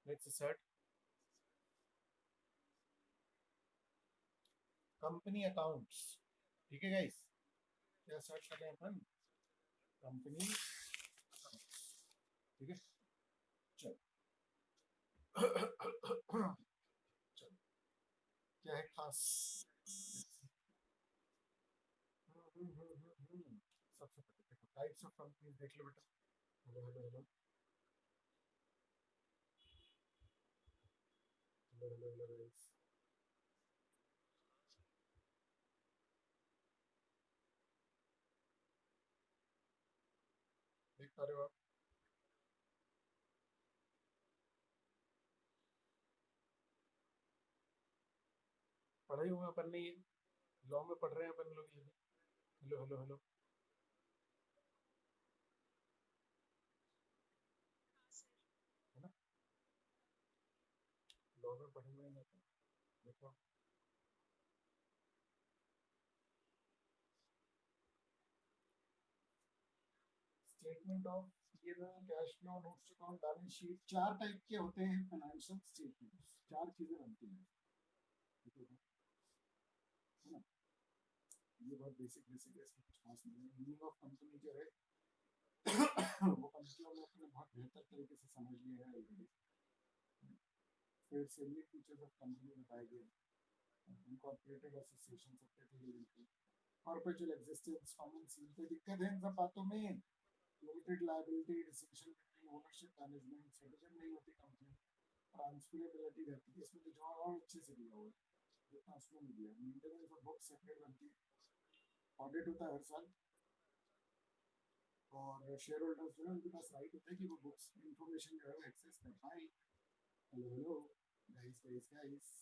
Let's start. Company accounts, ठीक है guys. क्या सर्च कर रहे हैं अपन? कंपनी अकाउंट्स, ठीक है। चलो चलो, क्या है खास? सबसे पहले देखो टाइप्स ऑफ कंपनीज देख लो बेटा। Hello hello hello hello hello hello guys, देख पा रहे हो आप? पढ़े हुए अपन ने ये, लॉ में पढ़ रहे हैं अपन लोग ये भी। हेलो हेलो हेलो, है ना? लॉ में पढ़े हुए हैं अपन। देखो, statement of PNL, cash flow, notes account, balance sheet. चार टाइप के होते हैं फाइनेंशियल स्टेटमेंट्स, चार चीजें बनती हैं, ठीक है ना? ये बहुत बेसिक बेसिक है, इसमें कुछ खास नहीं है। मीनिंग ऑफ कंपनी जो है वो कंपनियों में अपने बहुत बेहतर तरीके से समझ लिया है ऑलरेडी। फिर सैलरी फीचर्स ऑफ कंपनी बताए गए, incorporated association, secretary, perpetual existence, common seal. कोई दिक्कत है इन सब बातों में? Limited liability, distinction between ownership management, citizen नहीं होती कंपनी, ट्रांसफरेबिलिटी रहती है इसमें, तो जो और अच्छे से दिया हुआ है जितना उसमें नहीं दिया। मेंटेनेंस ऑफ बुक सेपरेट बनती है, ऑडिट होता है हर साल, और शेयर होल्डर्स जो है उनके पास राइट होता है कि वो बुक्स इंफॉर्मेशन जो है वो एक्सेस कर पाए। Hello hello guys guys guys,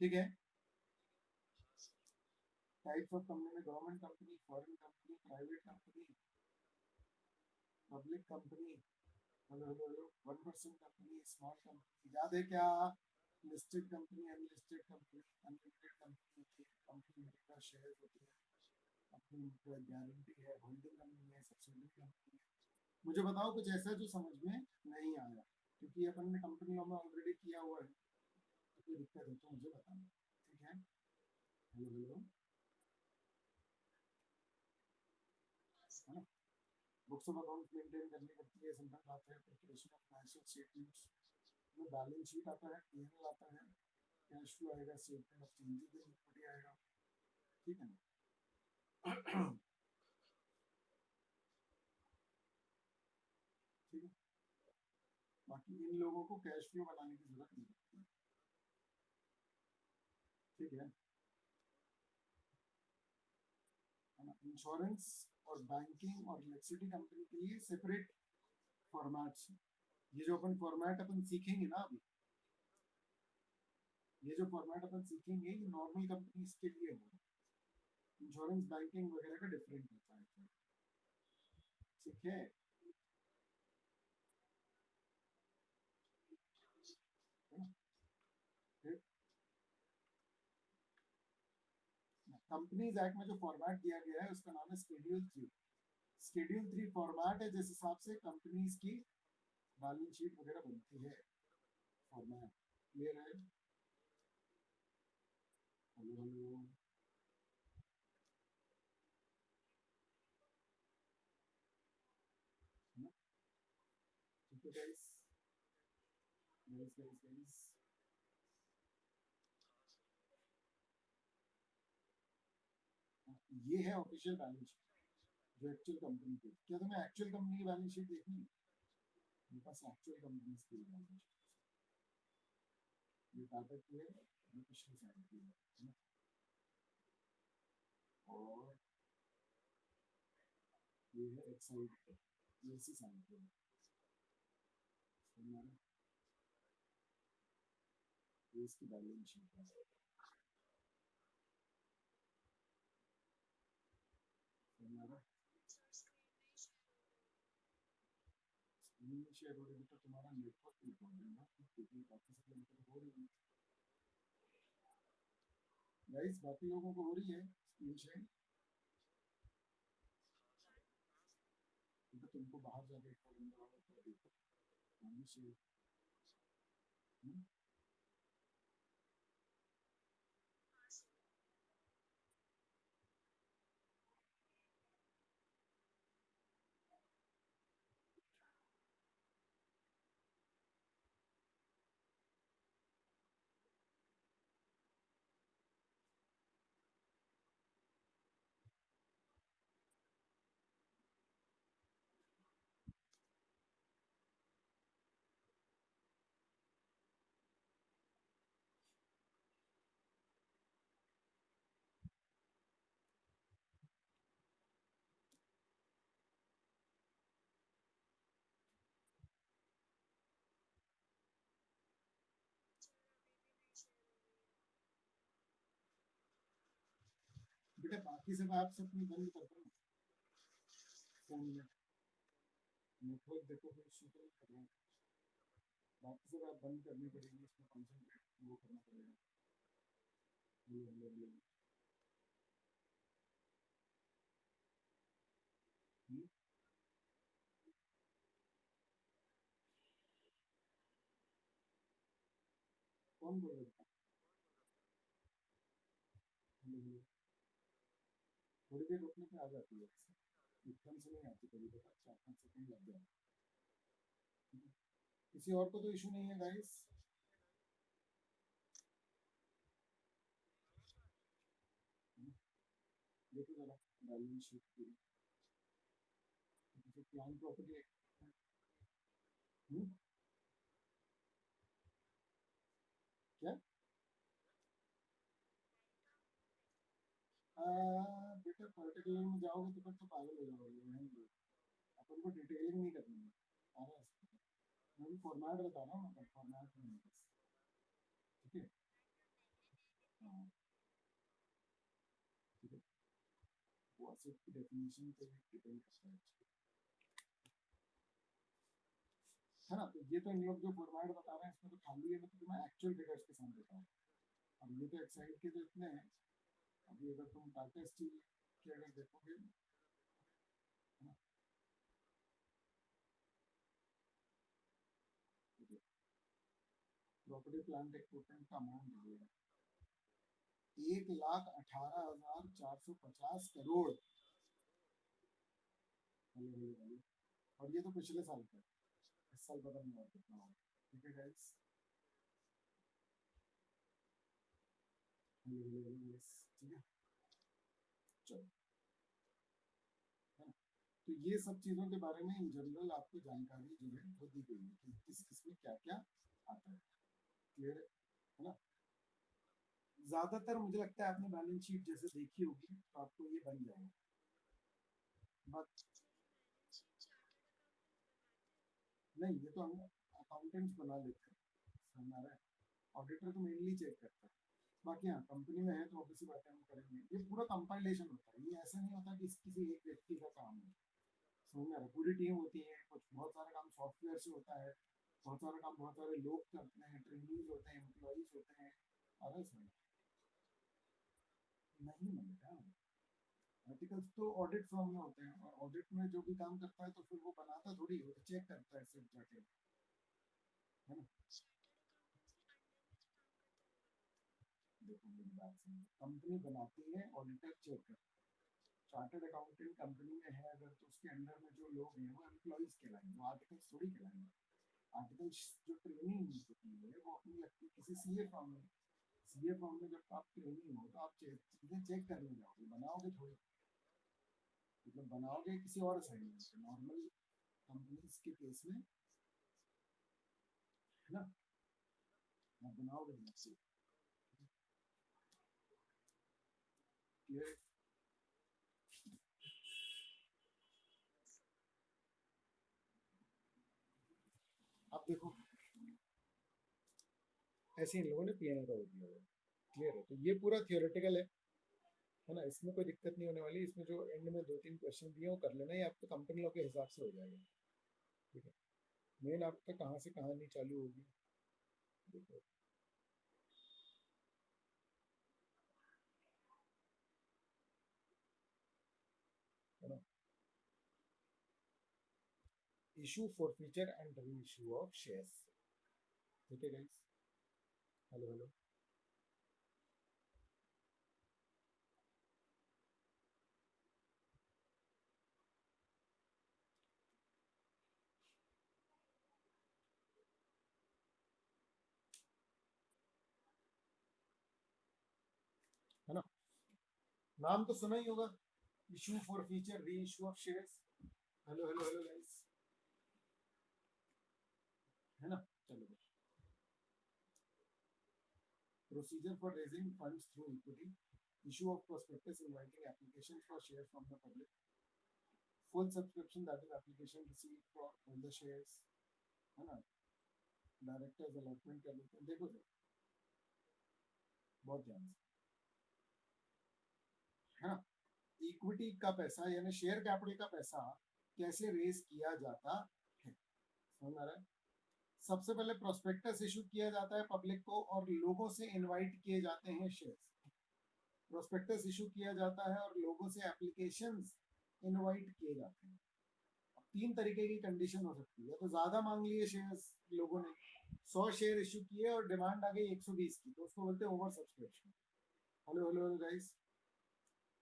ठीक है। टाइप्स ऑफ कंपनी में government company, foreign company, private company, public company, hello hello hello, 1% company, small company, याद है क्या? Listed company, unlisted company, unlimited company होती है, कंपनी का शेयर होती है, कंपनी का गारंटी है, होल्डिंग कंपनी है, सब्सिडरी कंपनी है। मुझे बताओ कुछ ऐसा जो समझ में नहीं आया, क्योंकि अपन ने कंपनियों में ऑलरेडी किया हुआ है, तो कोई दिक्कत है तो मुझे बताना, ठीक है? हेलो हेलो, है ना? बुक्स ऑफ अकाउंट मेंटेन करनी पड़ती है, सिंपल बात है। प्रिपरेशन ऑफ फाइनेंशियल स्टेटमेंट्स में बैलेंस शीट आता है, पीएनएल आता है, कैश फ्लो आएगा, statement of changes in equity आएगा, ठीक है ना? ठीक है। बाकी इन लोगों को कैश फ्लो बनाने की जरूरत नहीं है, ठीक है ना? इंश्योरेंस और बैंकिंग और इलेक्ट्रिसिटी कंपनी के लिए सेपरेट फॉर्मेट्स हैं। ये जो अपन फॉर्मेट अपन सीखेंगे ना अभी, ये जो फॉर्मेट अपन सीखेंगे ये नॉर्मल कंपनीज के लिए होगा। इंश्योरेंस बैंकिंग वगैरह का डिफरेंट होता है, ठीक है? कंपनीज एक्ट में जो फॉर्मेट दिया गया है उसका नाम है शेड्यूल 3। शेड्यूल 3 फॉर्मेट है जिस हिसाब से कंपनीज की बैलेंस शीट वगैरह बनती है, फॉर्मेट क्लियर है? हेलो हेलो, ठीक है गाइस गाइस गाइस गाइस, ये है ऑफिशियल बैलेंस शीट जो एक्चुअल कंपनी की। क्या तुम्हें एक्चुअल कंपनी की बैलेंस शीट देखनी है? मेरे पास एक्चुअल कंपनीज की बैलेंस शीट, ये टाटा की है, ये पिछले साल की है ना? और ये है एक्साइड की, ये इसी साल की है, हमारा ये इसकी बैलेंस शीट है, हमारा स्क्रीन शेयर हो रही है तो तुम्हारा नेटवर्क की प्रॉब्लम है, क्योंकि काफी सारे मतलब हो रही है गाइस, बाकी लोगों को हो रही है स्क्रीन शेयर, तो तुमको बाहर जाके प्रॉब्लम रहा हो तो देखो, बैलेंस शीट। हम्म, बेटा बाकी सब ऐप्स अपनी बंद कर दो फोन में। नेटवर्क देखो फिर इशू तो नहीं कर रहा है। बाकी सब ऐप बंद करनी पड़ेगी, इसमें कॉन्सेंट्रेट वो करना पड़ेगा। ये हम्म, कौन बोल रहा था? ये थोड़ी देर रुकने पे आ जाती है ऐसे, एकदम से नहीं आती, कभी कभी 4-5 सेकंड लग जाए। किसी और को तो इशू नहीं है गाइस? देखो जरा बैलेंस शीट की प्लान प्रॉपर्टी। क्या? बेटा पर्टिकुलर में जाओगे तो फिर तो पागल हो जाओगे, नहीं लो। अपन को डिटेलिंग नहीं करनी है। आ रहा है? मैं भी फॉर्मेट बता रहा हूँ, फॉर्मेट में बस। ठीक है। हाँ ठीक है। वो असेट की डेफिनेशन पे भी डिपेंड करता है, है ना? तो ये तो इन लोग जो फॉर्मेट बता रहे हैं इसमें तो खाली है, मतलब मैं एक्चुअल फिगर्स के साथ देता हूँ। अब ये तो एक्साइड के तो इतने हैं। अभी अगर तुम टाटा स्टील के अगर देखोगे, है ना, प्रॉपर्टी प्लांट इक्विपमेंट का अमाउंट दिया 1,18,450 करोड़। और ये तो पिछले साल का है, इस साल पता नहीं हुआ कितना होगा। ठीक है गाइस। ठीक है। चलो, है ना? तो ये सब चीजों के बारे में इन जनरल आपको जानकारी जो है वो दी गई है कि किस किस में क्या क्या आता है। क्लियर है ना? ज्यादातर मुझे लगता है आपने बैलेंस शीट जैसे देखी होगी तो आपको ये बन जाएगा। बट नहीं, ये तो हम अकाउंटेंट्स बना लेते हैं, समझ आ रहा है? ऑडिटर तो मेनली चेक करता है। बाकी हाँ, कंपनी में है तो ऑब्वियसली बात है हम करेंगे। ये पूरा कंपाइलेशन होता है, ये ऐसा नहीं होता कि किसी एक व्यक्ति का काम है। समझ में आ रहा है? पूरी टीम होती है, कुछ बहुत सारा काम सॉफ्टवेयर से होता है, बहुत सारा काम बहुत सारे लोग करते हैं, ट्रेनिंग होते हैं, एम्प्लॉइज होते हैं। अरे सर, नहीं मिलेगा। आर्टिकल्स तो ऑडिट फर्म में होते हैं, और ऑडिट में जो भी काम करता है तो फिर वो बनाता थोड़ी, वो चेक करता है सिर्फ जाके, है ना? देखो मेरी बात सुनो, कंपनी बनाती है, ऑडिटर चेक करता है। चार्टर्ड अकाउंटेंट कंपनी में है अगर तो उसके अंडर में जो लोग हैं वो एम्प्लॉइज कहलाएंगे, वो आर्टिकल्स थोड़ी कहलाएंगे। आर्टिकल्स जो ट्रेनिंग होती है वो अपनी लगती है किसी सीए फॉर्म में। सीए फॉर्म में जब आप ट्रेनिंग हो तो आप चीजें चेक करने जाओगे, बनाओगे थोड़ी। मतलब बनाओगे किसी और असाइनमेंट से, नॉर्मल कंपनीज के केस में, है ना? आप बनाओगे नहीं। क्लियर? अब देखो, ऐसे इन लोगों ने पीएनए का वो दिया हुआ है। क्लियर है? तो ये पूरा थियोरेटिकल है ना? इसमें कोई दिक्कत नहीं होने वाली। इसमें जो एंड में 2-3 क्वेश्चन दिए वो कर लेना, ये आपको कंपनी लॉ के हिसाब से हो जाएगा। ठीक है। मेन आपका कहाँ से कहानी चालू होगी, देखो, है ना? Issue for feature and re issue of shares. ठीक है गाइस, हेलो हेलो, है ना? नाम तो सुना ही होगा, इशू फॉर फीचर, री issue of shares. Hello hello hello guys, है ना? चलो, procedure for raising funds through equity, issue of prospectus inviting applications for shares from the public, full subscription, that is application received for all the shares, है ना? Directors allotment कर लेते हैं, देखो sir बहुत ध्यान से, है ना? इक्विटी का पैसा यानी शेयर कैपिटल का पैसा कैसे रेज किया जाता है, समझ आ रहा है? सबसे पहले प्रोस्पेक्टस इशू किया जाता है पब्लिक को और लोगों से इनवाइट किए जाते हैं शेयर्स। प्रोस्पेक्टस इशू किया जाता है और लोगों से एप्लीकेशंस इनवाइट किए जाते हैं। तीन तरीके की कंडीशन हो सकती है, तो ज्यादा मांग लिए शेयर्स लोगों ने, 100 शेयर इशू किए और डिमांड आ गई 120 की, तो उसको बोलते हैं over subscription. Hello hello hello guys,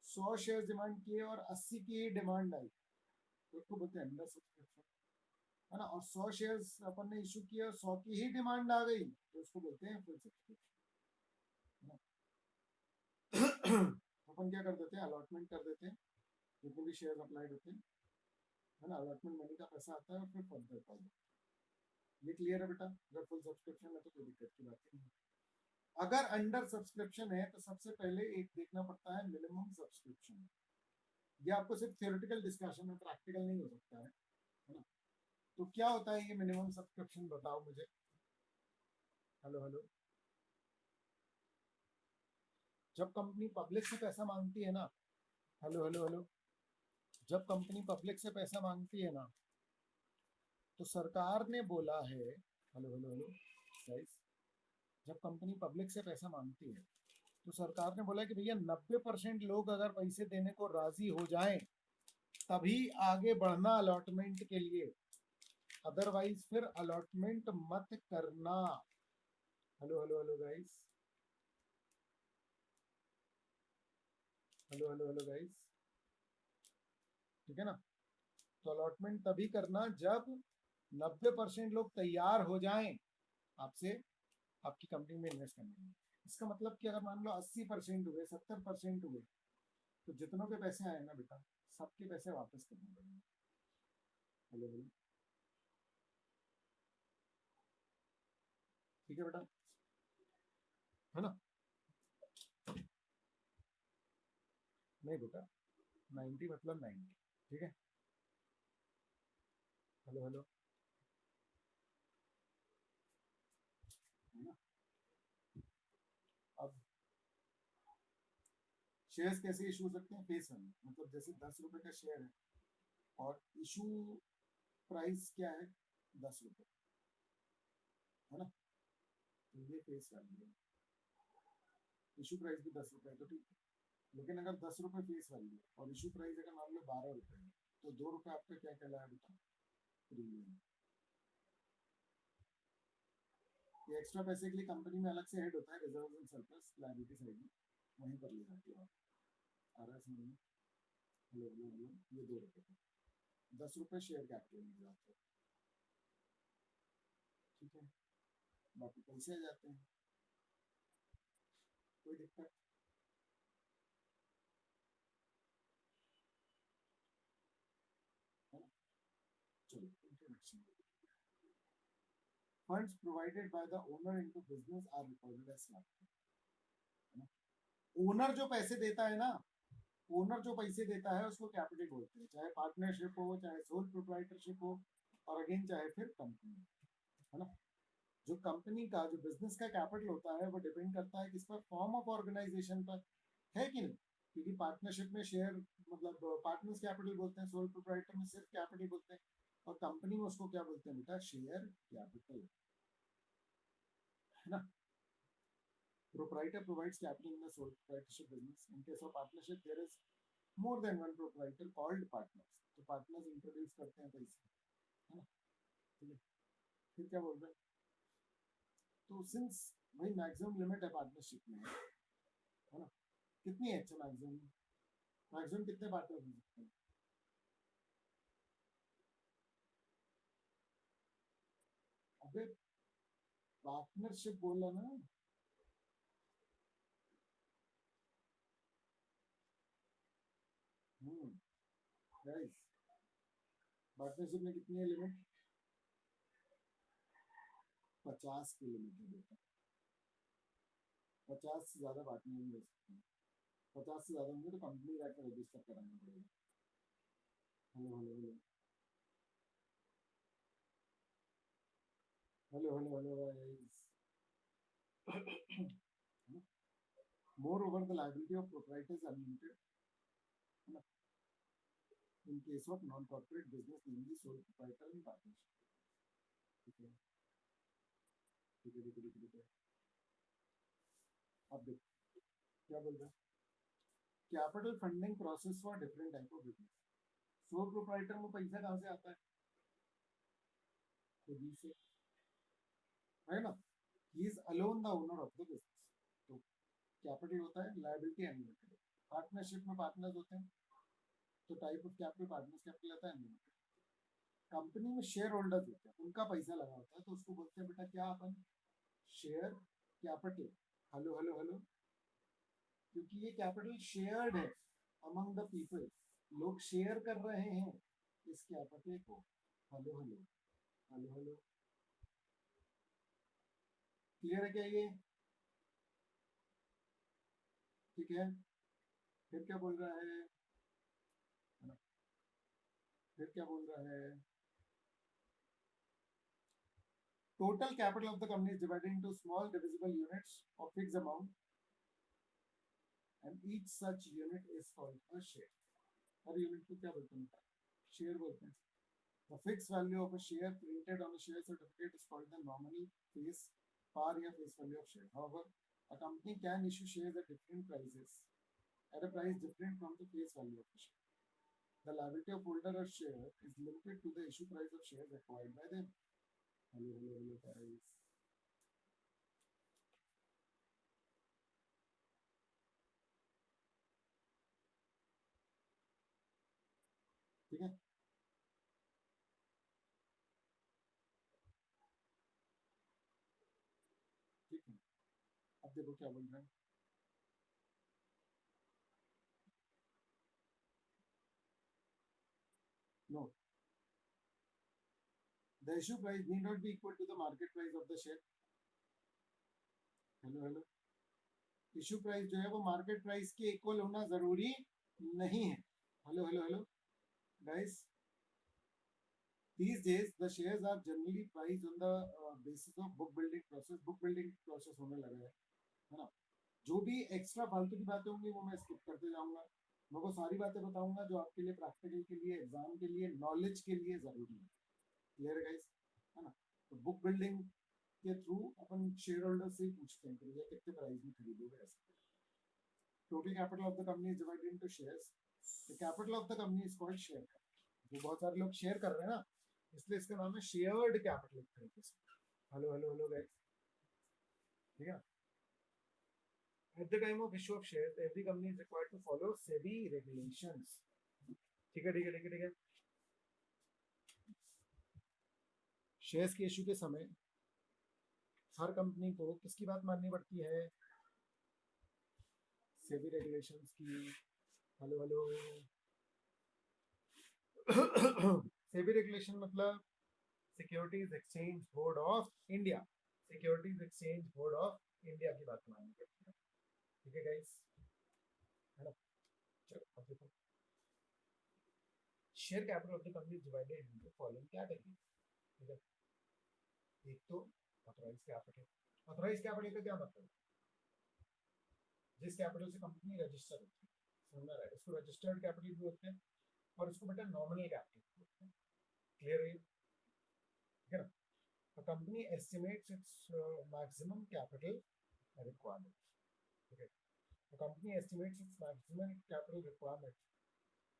100 share demand किए और 80 की डिमांड आई, तो उसको बोलते हैं अंडर सब्सक्रिप्शन, है ना? और 100 शेयर्स अपन ने इशू किए और 100 की ही डिमांड आ गई, तो उसको बोलते हैं फुल सब्सक्रिप्शन। अपन क्या कर देते हैं, अलॉटमेंट कर देते हैं जितने भी शेयर अप्लाइड होते हैं, है ना? अलॉटमेंट मनी का पैसा आता है और फिर फर्दर कॉल। ये क्लियर है बेटा? अगर फुल सब्सक्रिप्शन है तो कोई दिक्कत की बात नहीं। अगर अंडर सब्सक्रिप्शन है तो सबसे पहले एक देखना पड़ता है मिनिमम सब्सक्रिप्शन। ये आपको सिर्फ थियोरेटिकल डिस्कशन में, प्रैक्टिकल नहीं हो सकता है ना? तो क्या होता है ये मिनिमम सब्सक्रिप्शन, बताओ मुझे। हेलो हेलो, जब कंपनी पब्लिक से पैसा मांगती है ना, हेलो हेलो हेलो, जब कंपनी पब्लिक से पैसा मांगती है ना, तो सरकार ने बोला है, हेलो हेलो हेलो गाइस, जब कंपनी पब्लिक से पैसा मांगती है तो सरकार ने बोला है कि भैया 90% लोग अगर पैसे देने को राजी हो जाएं तभी आगे बढ़ना अलॉटमेंट के लिए, अदरवाइज फिर अलॉटमेंट मत करना। Hello hello hello guys, hello hello hello guys, ठीक है ना? तो अलॉटमेंट तभी करना जब 90% लोग तैयार हो जाएं आपसे, आपकी कंपनी में इन्वेस्ट करने में। इसका मतलब कि अगर मान लो 80% हुए, 70% हुए, तो जितनों के पैसे आए ना बेटा, सबके पैसे वापस करने पड़ेंगे। हेलो हेलो, ठीक है बेटा, है ना? नहीं बेटा, 90 मतलब 90, ठीक है? हेलो हेलो, है ना? अब शेयर्स कैसे इशू हो सकते हैं, फेस वैल्यू, मतलब जैसे 10 रुपए का शेयर है और इशू प्राइस क्या है, 10 रुपए, है ना? तो ये फेस वैल्यू है, इशू प्राइस भी 10 रुपए है तो ठीक है। लेकिन अगर 10 रुपए फेस वैल्यू और इशू प्राइस अगर मान लो 12 रुपए है, तो 2 रुपए आपका क्या कहलाया बेटा, प्रीमियम। ये एक्स्ट्रा पैसे के लिए कंपनी में अलग से हेड होता है, reserve and surplus liability side में, वहीं पर ले जाती है आप। आ रहा है समझ में? हेलो हेलो हेलो, ये 2 रुपए का, 10 रुपए शेयर कैपिटल में जाते हैं, ठीक है? बाकी पैसे आ जाते हैं, कोई दिक्कत, है ना? चलो introduction. Funds provided by the owner into business are recorded as capital, है ना? ओनर जो पैसे देता है ना, ओनर जो पैसे देता है उसको कैपिटल बोलते हैं, चाहे पार्टनरशिप हो, चाहे सोल प्रोप्राइटरशिप हो, और अगेन चाहे फिर कंपनी, है ना? जो कंपनी का, जो बिजनेस का कैपिटल होता है वो डिपेंड करता है किस पर, फॉर्म ऑफ ऑर्गेनाइजेशन पर, है कि नहीं? क्योंकि पार्टनरशिप में शेयर मतलब पार्टनर्स कैपिटल बोलते हैं, सोल प्रोप्राइटर में सिर्फ कैपिटल बोलते हैं, और कंपनी में उसको क्या बोलते हैं बेटा, शेयर कैपिटल, है ना? Proprietor provides capital in the sole proprietorship business. In case of partnership, there is more than one proprietor called partners. तो partners introduce करते हैं पैसे, है ना, ठीक है। फिर क्या बोल रहे हैं, तो सिंस भाई मैक्सिमम लिमिट है पार्टनरशिप में, है ना, कितनी है अच्छा मैक्सिमम, मैक्सिमम कितने पार्टनर हो सकते हैं? अबे पार्टनरशिप बोला ना। गाइस पार्टनरशिप में कितनी है लिमिट? 50 की लिमिट है बेटा, 50 से ज्यादा पार्टनर नहीं ले सकते। 50 से ज्यादा होंगे तो कंपनी जाकर रजिस्टर कराना पड़ेगा। Hello hello hello hello hello hello guys. More over the liability of proprietors unlimited, है ना, in case of non corporate business namely sole proprietor in partnership. ठीक है ठीक है ठीक है ठीक है। अब देखो क्या बोल रहे हैं, capital funding process for different type of business. Sole proprietor में पैसा कहाँ से आता है? खुद ही से, है ना, he is alone the owner of the business. तो कैपिटल होता है लायबिलिटी अनलिमिटेड। पार्टनरशिप में पार्टनर्स होते हैं, तो type of capital partners capital आता है अनलिमिटेड। कंपनी में शेयर होल्डर्स होते हैं, उनका पैसा लगा होता है, तो उसको बोलते हैं बेटा क्या अपन, share capital. Hello hello hello, क्योंकि ये कैपिटल शेयर्ड है अमंग द पीपल, लोग शेयर कर रहे हैं इस कैपिटल को। Hello hello hello hello, clear है क्या ये? ठीक है। फिर क्या बोल रहा है, फिर क्या बोल रहा है, total capital of the company is divided into small divisible units of fixed amount, and each such unit is called a share. Her unit को क्या बोलते हैं? शेयर बोलते हैं। The fixed value of a share printed on a share certificate is called the nominal face par या face value of share. However, a company can issue shares at different prices, at a price different from the face value of the share. The liability of holder of share is limited to the issue price of shares acquired by them. Hello, hello, hello, guys. ठीक है ठीक है। अब देखो क्या बोल रहे हैं, no, the issue price need not be equal to the market price of the share. Hello hello, issue price जो है वो मार्केट प्राइस के इक्वल होना जरूरी नहीं है। Hello hello hello guys, these days the shares are generally priced on the basis of book building process। Book building process होने लगा है ना। जो भी एक्स्ट्रा फालतू की बातें होंगी वो मैं स्किप करते जाऊंगा, मैं वो सारी बातें बताऊंगा जो आपके लिए प्रैक्टिकल के लिए एग्जाम के लिए नॉलेज के लिए जरूरी है। क्लियर है गाइस, है ना। तो बुक बिल्डिंग के थ्रू अपन शेयर होल्डर से ही पूछते हैं कि भैया कितने प्राइस में खरीदोगे ऐसे। Total capital of the company is divided into shares. The capital of the company is called share capital. जो बहुत सारे लोग शेयर कर रहे हैं ना, इसलिए इसका नाम है शेयर्ड कैपिटल एक तरीके से। हेलो हेलो हेलो गाइस, ठीक है। At the time of issue of shares, every company is required to follow SEBI regulations। ठीक है ठीक है ठीक है ठीक है। शेयर्स के इशू के समय हर कंपनी को किसकी बात माननी पड़ती है? सेबी रेगुलेशंस की। Hello hello. सेबी रेगुलेशन मतलब securities exchange board of India. Securities exchange board of India की बात माननी पड़ती है। ठीक है गाइस, है ना। चलो अब देखो, share capital of the company divided into following category. ठीक है, एक तो ऑथराइज कैपिटल। ऑथराइज कैपिटल का क्या मतलब है? जिस कैपिटल से कंपनी रजिस्टर होती है, समझ रहा है, इसको रजिस्टर्ड कैपिटल भी होते हैं और इसको बेटा नॉमिनल कैपिटल भी होते हैं। क्लियर है, ठीक है ना। A company estimates its maximum capital requirement। ठीक है, A company estimates its maximum capital requirement।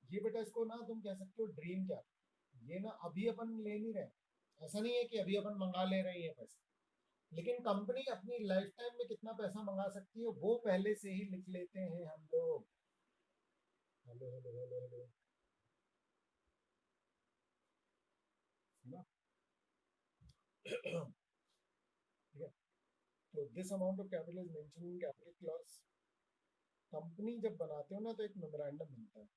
ये बेटा इसको ना तुम कह सकते हो ड्रीम कैपिटल। ये ना अभी अपन ले नहीं रहे, ऐसा नहीं है कि अभी अपन मंगा ले रहे हैं पैसे, लेकिन कंपनी अपनी लाइफ टाइम में कितना पैसा मंगा सकती है वो पहले से ही लिख लेते हैं हम लोग। हेलो हेलो हेलो हेलो, है ना? ठीक है, तो this amount of capital is mentioned in capital clause. Company जब बनाते हो ना तो एक मेमोरेंडम बनता है,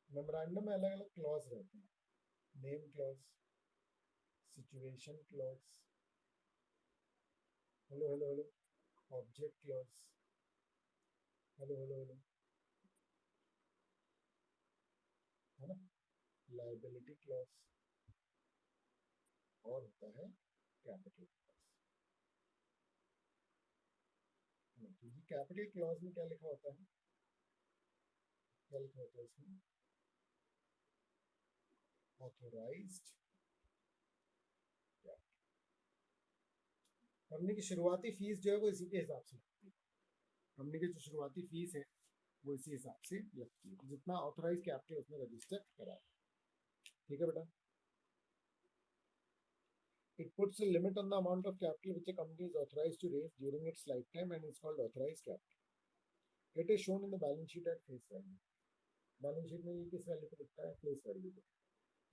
मेमोरेंडम में अलग अलग क्लॉज रहते हैं, name clause, situation clause, hello hello hello, object clause, hello hello hello, है ना, लाइबिलिटी क्लॉज, और होता है कैपिटल क्लॉज। तो ये कैपिटल क्लॉज में क्या लिखा होता है, क्या लिखा होता है इसमें, ऑथोराइज्ड, कंपनी की शुरुआती फीस जो है वो इसी के हिसाब से लगती है, कंपनी की जो शुरुआती फीस है वो इसी हिसाब से लगती है, जितना ऑथोराइज कैपिटल उसमें रजिस्टर करा है। ठीक है बेटा, it puts a limit on the amount of capital which a company is authorized to raise during its lifetime and is called authorized capital. It is shown in the balance sheet at face value. Balance sheet में ये किस value पे दिखता है, face value पे।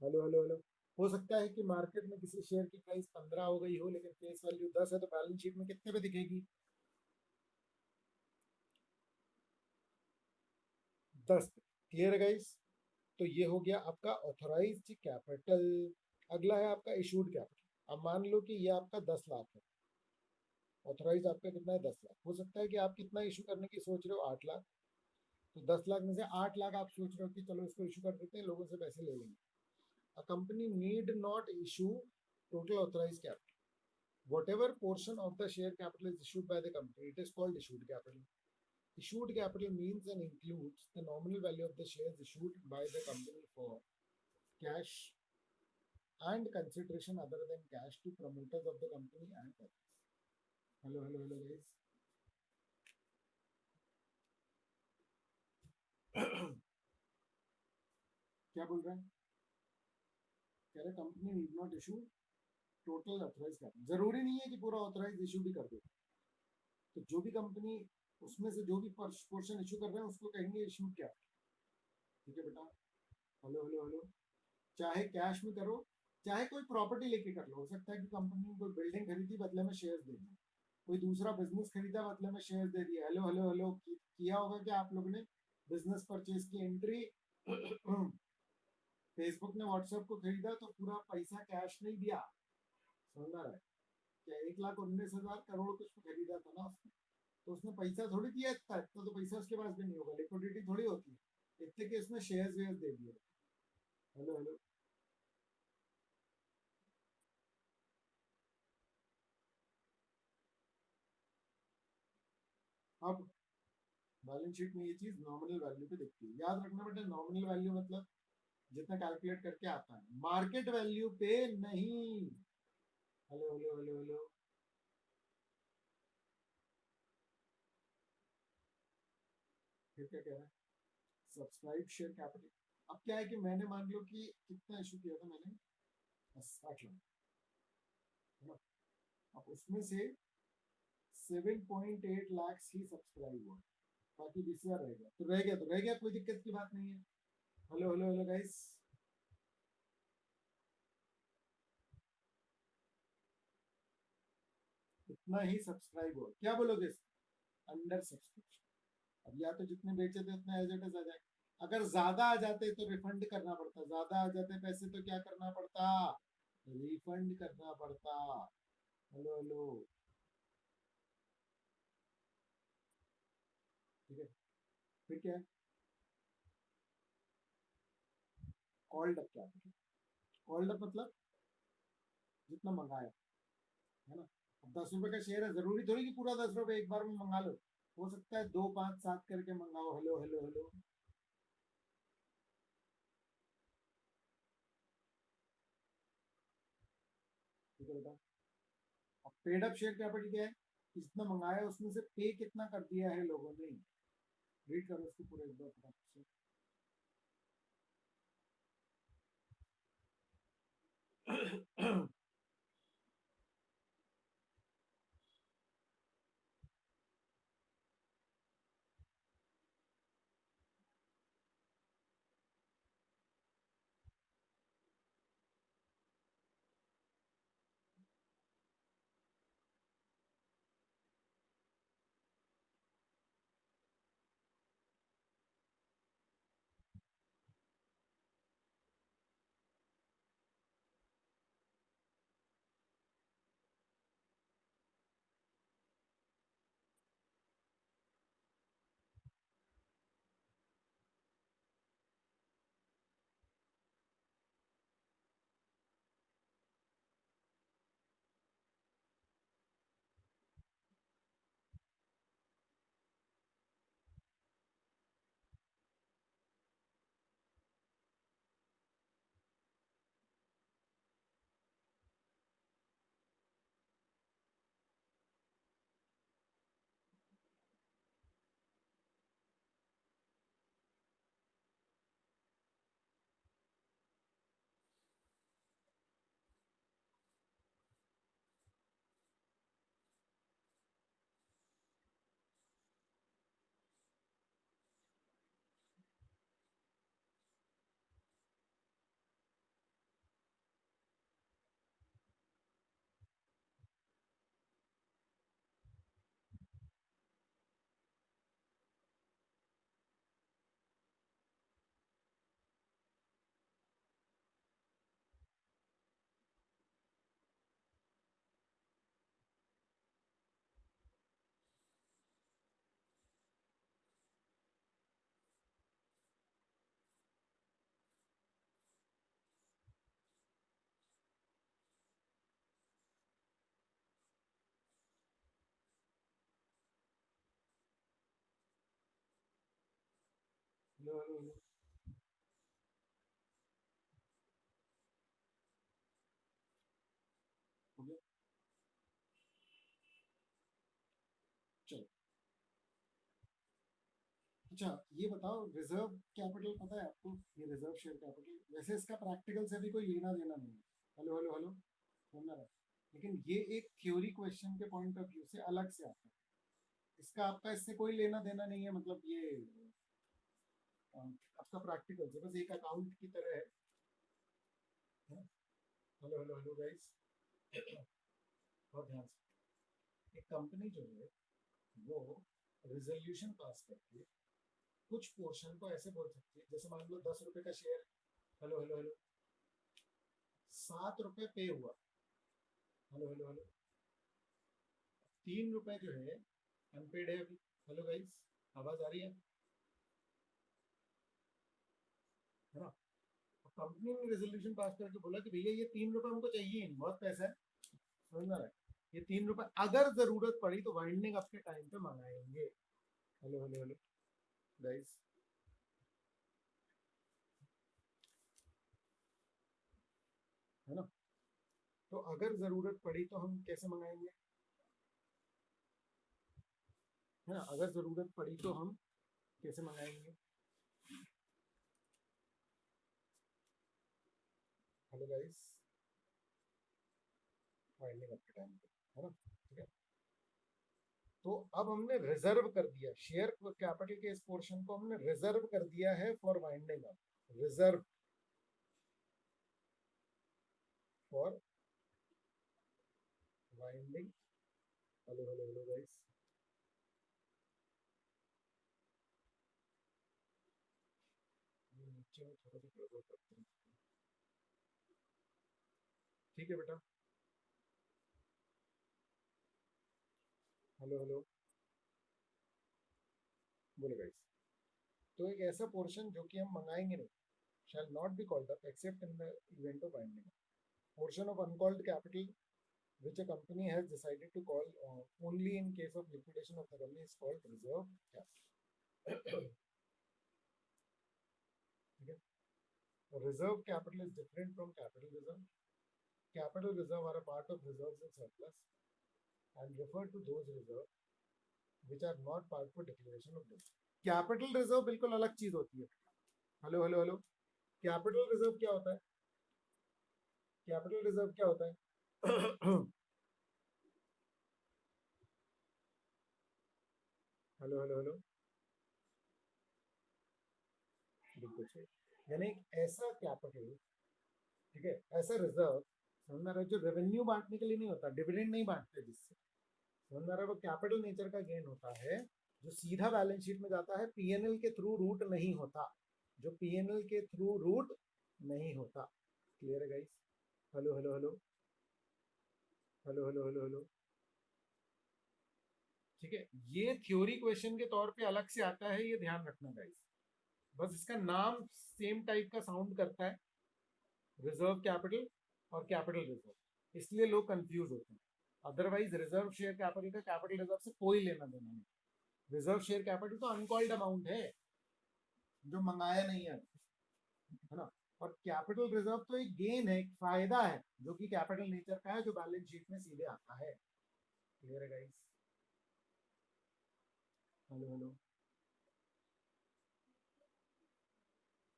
Hello hello hello, हो सकता है कि मार्केट में किसी शेयर की प्राइस 15 हो गई हो लेकिन फेस वैल्यू 10 है, तो बैलेंस शीट में कितने पे दिखेगी, 10 पे। क्लियर है गाइस? तो ये हो गया आपका ऑथोराइज्ड कैपिटल। अगला है आपका इशूड कैपिटल। अब मान लो कि ये आपका 10 लाख है, ऑथोराइज आपका कितना है, 10 लाख। हो सकता है कि आप कितना इशू करने की सोच रहे हो, 8 लाख। तो 10 लाख में से 8 लाख आप सोच रहे हो कि चलो इसको इशू कर देते हैं, लोगों से पैसे ले लेंगे। A company need not issue total authorise capital, whatever portion of the share capital is issued by the company, it is called issued capital. Issued capital means and includes the nominal value of the shares issued by the company for cash and consideration other than cash to promoters of the company and others. Hello hello hello guys. क्या बोल रहे हैं, कह रहे company need not issue total authorise capital. जरूरी नहीं है कि पूरा ऑथराइज इशू भी कर दो, तो जो भी कंपनी उसमें से जो भी पोर्शन इशू कर रहे हैं उसको कहेंगे इशू क्या। ठीक है बेटा, हेलो हेलो हेलो, चाहे कैश में करो चाहे कोई प्रॉपर्टी लेके कर लो। हो सकता है कि कंपनी ने कोई बिल्डिंग खरीदी बदले में शेयर्स दे दिए, कोई दूसरा बिजनेस खरीदा बदले में शेयर्स दे दिया। हेलो हेलो हेलो, किया होगा क्या आप लोगों ने, बिजनेस परचेज की एंट्री फेसबुक ने व्हाट्सएप को खरीदा तो पूरा पैसा कैश नहीं दिया, समझ रहा है क्या, 1,19,000 करोड़ कुछ खरीदा था ना उसने, तो उसने पैसा थोड़ी दिया, इतना इतना तो पैसा उसके पास भी नहीं होगा, लिक्विडिटी थोड़ी होती है, इतने के उसने शेयर्स वेयर्स दे दिए। हेलो हेलो, अब बैलेंस शीट में ये चीज नॉमिनल वैल्यू पे दिखती है, याद रखना बेटा, नॉमिनल वैल्यू मतलब जितना कैलकुलेट करके आता है, मार्केट वैल्यू पे नहीं। हेलो हेलो हेलो हेलो, फिर क्या कह रहा है, सब्सक्राइब शेयर कैपिटल। अब क्या है कि मैंने मान लो कि कितना इशू किया था मैंने, 60 लाख, है ना। अब उसमें से 7.8 लाख ही सब्सक्राइब हुआ, बाकी 20,000 रह गया, तो रह गया तो रह गया, कोई दिक्कत की बात नहीं है। हेलो हेलो हेलो गाइस, इतना ही सब्सक्राइब हुआ, क्या बोलोगे, अंडर सब्सक्रिप्शन। अब या तो जितने बेचे थे उतने एज इट इज आ जाए, अगर ज्यादा आ जाते तो रिफंड करना पड़ता, ज्यादा आ जाते पैसे तो क्या करना पड़ता, रिफंड करना पड़ता। हेलो हेलो, ठीक है, फिर क्या है, called up capital. Called up मतलब जितना मंगाया, है ना। अब 10 रुपए का शेयर है, जरूरी थोड़ी कि पूरा 10 रुपए एक बार में मंगा लो, हो सकता है 2 5 7 करके मंगाओ। हेलो हेलो हेलो, ठीक है बेटा। अब पेड अप शेयर कैपिटल क्या है, कितना मंगाया उसमें से पे कितना कर दिया है लोगों ने, रीड करो इसको पूरा एक बार फटाफट से। Hello hello hello. हो गया? चलो। अच्छा, ये बताओ, रिजर्व कैपिटल पता है आपको? ये रिजर्व शेयर कैपिटल, वैसे इसका प्रैक्टिकल से भी कोई लेना देना नहीं है। हेलो हेलो हेलो, सुनना रहा। लेकिन ये एक थ्योरी क्वेश्चन के पॉइंट ऑफ व्यू से अलग से आता है। इसका आपका इससे कोई लेना देना नहीं है, मतलब ये आपका प्रैक्टिकल से बस एक अकाउंट की तरह है। हेलो हेलो हेलो गाइस, बहुत ध्यान से। एक कंपनी जो है वो रिजोल्यूशन पास करके कुछ पोर्शन को ऐसे बोल सकती है, जैसे मान लो 10 रुपए का शेयर। हेलो हेलो हेलो, 7 रुपए पे हुआ। हेलो हेलो हेलो, 3 रुपए जो है अनपेड है अभी। हेलो गाइस, आवाज आ रही है ना? कंपनी ने रेजोल्यूशन पास करके बोला कि भैया ये 3 रुपए हमको चाहिए नहीं, बहुत पैसा है। समझ में आ रहा है? ये 3 रुपए अगर जरूरत पड़ी तो वाइंडिंग अप के टाइम पे मंगाएंगे। हेलो हेलो हेलो गाइस, है ना? तो अगर जरूरत पड़ी तो हम कैसे मंगाएंगे? है ना, अगर जरूरत पड़ी तो हम कैसे मंगाएंगे? हेलो गाइस, वाइंडिंग अप के टाइम पे, है ना? ठीक है। तो अब हमने रिजर्व कर दिया शेयर कैपिटल के इस पोर्शन को, हमने रिजर्व कर दिया है for winding up. Reserve for winding. Hello hello hello guys, नीचे में थोड़ा सा गड़बड़ करते हैं। ठीक है बेटा। हेलो हेलो, बोले गाइस। तो एक ऐसा पोर्शन जो कि हम मंगाएंगे नहीं, shall not be called up except in the event of winding up. Portion of uncalled capital which a company has decided to call only in case of liquidation of the company is called reserve capital. ठीक है। Reserve capital is different from capital reserve. Capital reserve are a part of reserves and surplus and refer to those reserves which are not part for declaration of debt. Capital reserve बिल्कुल अलग चीज होती है। Hello hello hello, capital reserve क्या होता है? Capital reserve क्या होता है? हेलो हेलो हेलो, बिल्कुल। यानी एक ऐसा कैपिटल, ठीक है, ऐसा रिजर्व, समझ में आ रहा है, जो रेवेन्यू बांटने के लिए नहीं होता, डिविडेंड नहीं बांटते जिससे, समझ में आ रहा है, वो कैपिटल नेचर का गेन होता है जो सीधा बैलेंस शीट में जाता है, पीएनएल के थ्रू रूट नहीं होता, जो पीएनएल के थ्रू रूट नहीं होता। क्लियर है guys? Hello hello hello hello hello hello hello, ठीक है। ये थ्योरी क्वेश्चन के तौर पे अलग से आता है, ये ध्यान रखना गाइस, बस इसका नाम सेम टाइप का साउंड करता है, रिजर्व कैपिटल और कैपिटल रिजर्व, इसलिए लोग कंफ्यूज होते हैं। अदरवाइज रिजर्व शेयर कैपिटल का कैपिटल रिजर्व से कोई लेना देना नहीं। रिजर्व शेयर कैपिटल तो अनकॉल्ड अमाउंट है, जो मंगाया नहीं है ना। और कैपिटल रिजर्व तो एक गेन है, एक फायदा है, जो कि कैपिटल नेचर का है, जो बैलेंस शीट में सीधे आता है। क्लियर है गाइस? हेलो हेलो,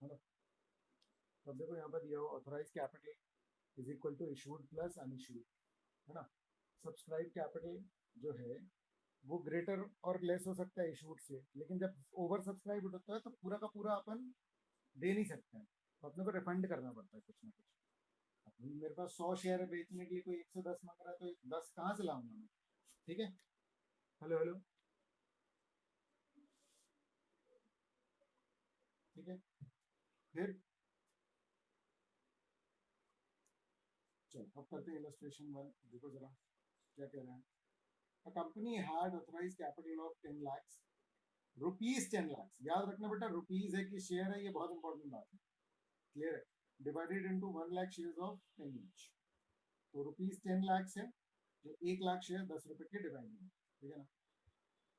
है ना। अब देखो यहाँ पर दिया हुआ authorise capital is equal to issued plus unissued, है ना। सब्सक्राइब कैपिटल जो है वो ग्रेटर और लेस हो सकता है इशूड से, लेकिन जब ओवर सब्सक्राइब होता है तो पूरा का पूरा अपन दे नहीं सकते हैं, तो अपने को रिफंड करना पड़ता है कुछ ना कुछ। अभी मेरे पास 100 शेयर बेचने के लिए कोई 110 मांग रहा है, तो 10 कहाँ से लाऊंगा मैं? ठीक है। हेलो हेलो, ठीक है। फिर चलो अब करते हैं इलस्ट्रेशन वन, देखो जरा क्या कह रहे हैं। A company had authorized capital of 10 lakhs, rupees 10 lakh, याद रखना बेटा, रुपीज है कि शेयर है, ये बहुत इंपॉर्टेंट बात है। क्लियर है? Divided into 1 lakh shares of 10 each, तो रुपीज 10 लाख है, जो 1 लाख शेयर 10 रुपए के डिवाइड में, ठीक है ना।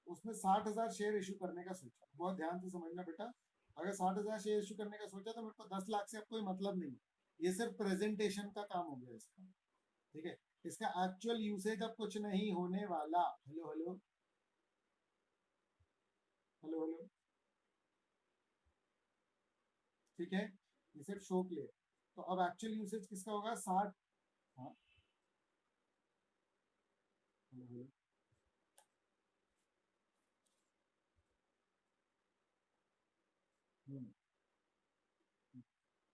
उसने 60,000 शेयर इशू करने का सोचा, बहुत ध्यान से समझना बेटा। अगर 60,000 शेयर इशू करने का सोचा तो मेरे को 10 लाख से अब कोई मतलब नहीं, ये सिर्फ प्रेजेंटेशन का काम हो गया इसका, ठीक है। इसका एक्चुअल यूसेज अब कुछ नहीं होने वाला। हेलो हेलो हेलो हेलो, ठीक है, ये सिर्फ शो के लिए। तो अब एक्चुअल यूसेज किसका होगा? 60। हाँ, हेलो हेलो, हम्म,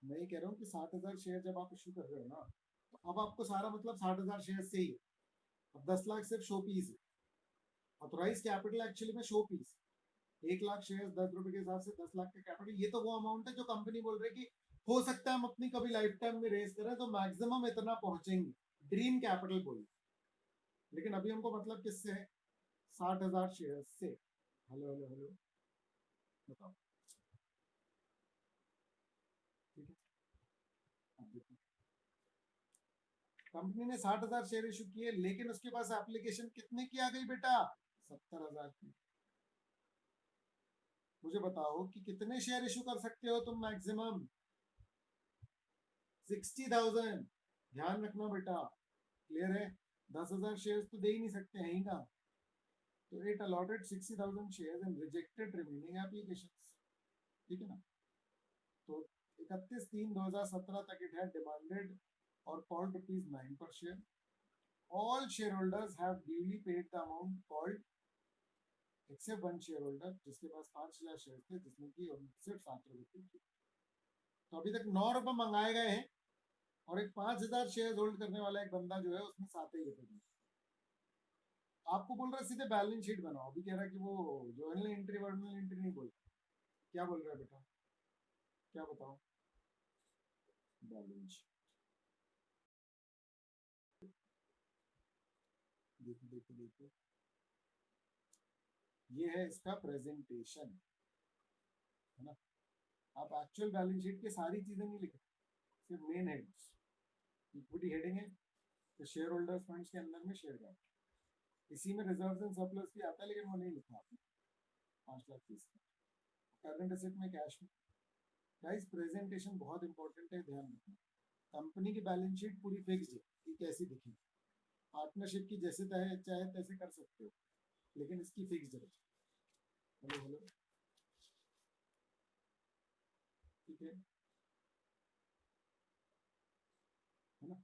मैं ये कह रहा हूँ कि 60,000 शेयर जब आप इशू कर रहे हो ना, तो अब आपको सारा मतलब 60,000 शेयर से ही है। अब 10 लाख सिर्फ शो पीस है, ऑथोराइज कैपिटल एक्चुअली में शो पीस। 1 लाख शेयर 10 रुपए के हिसाब से 10 लाख का कैपिटल, ये तो वो अमाउंट है जो कंपनी बोल रही है कि हो सकता है हम अपनी कभी लाइफ टाइम में रेस करें तो मैक्सिमम इतना पहुंचेंगे, ड्रीम कैपिटल बोल। लेकिन अभी हमको मतलब किससे है? 60,000 शेयर से। हेलो हेलो हेलो, बताओ, ठीक है। अब देखो, कंपनी ने 60,000 शेयर इशू किए, लेकिन उसके पास एप्लीकेशन कितने की आ गई बेटा? 70,000 की। मुझे बताओ कि कितने शेयर इशू कर सकते हो तुम मैक्सिमम? 60,000। ध्यान रखना बेटा, क्लियर है? 10,000 शेयर तो दे ही नहीं सकते हैं ही ना। तो it allotted 60,000 share and rejected remaining application, ठीक है ना। तो 31/3/2017 तक इट हैड डिमांडेड और कॉल्ड ₹9 पर share. All shareholders have duly paid the amount called except one shareholder जिसके पास 5,000 शेयर थे, जिसने की सिर्फ 7 रुपए की। तो अभी तक 9 रुपए मंगाए गए हैं, और एक 5,000 शेयर होल्ड करने वाला एक बंदा जो है उसने 7 ही रुपए दिए। आपको बोल रहा है सीधे बैलेंस शीट बनाओ, अभी कह रहा है कि वो जर्नल एंट्री वर्नल एंट्री नहीं बोल। क्या बोल रहा है बेटा? क्या बताओ? बैलेंस, देखो देखो देखो, ये है इसका प्रेजेंटेशन, है ना। आप एक्चुअल बैलेंस शीट की सारी चीजें नहीं लिखे, सिर्फ मेन हेड्स। इक्विटी हेडिंग है, तो शेयर होल्डर्स फंड्स के अंदर में शेयर कैपिटल, इसी में रिजर्व एंड सरप्लस भी आता है, लेकिन वो नहीं लिखा आपने। 5 लाख 30 का करंट एसेट में कैश में। गाइस प्रेजेंटेशन बहुत इंपॉर्टेंट है, ध्यान रखना। कंपनी की बैलेंस शीट पूरी फिक्स्ड है कि कैसी दिखेगी, पार्टनरशिप की जैसे चाहे तैसे कर सकते हो, लेकिन इसकी फिक्स्ड है। हेलो हेलो, ठीक है ना।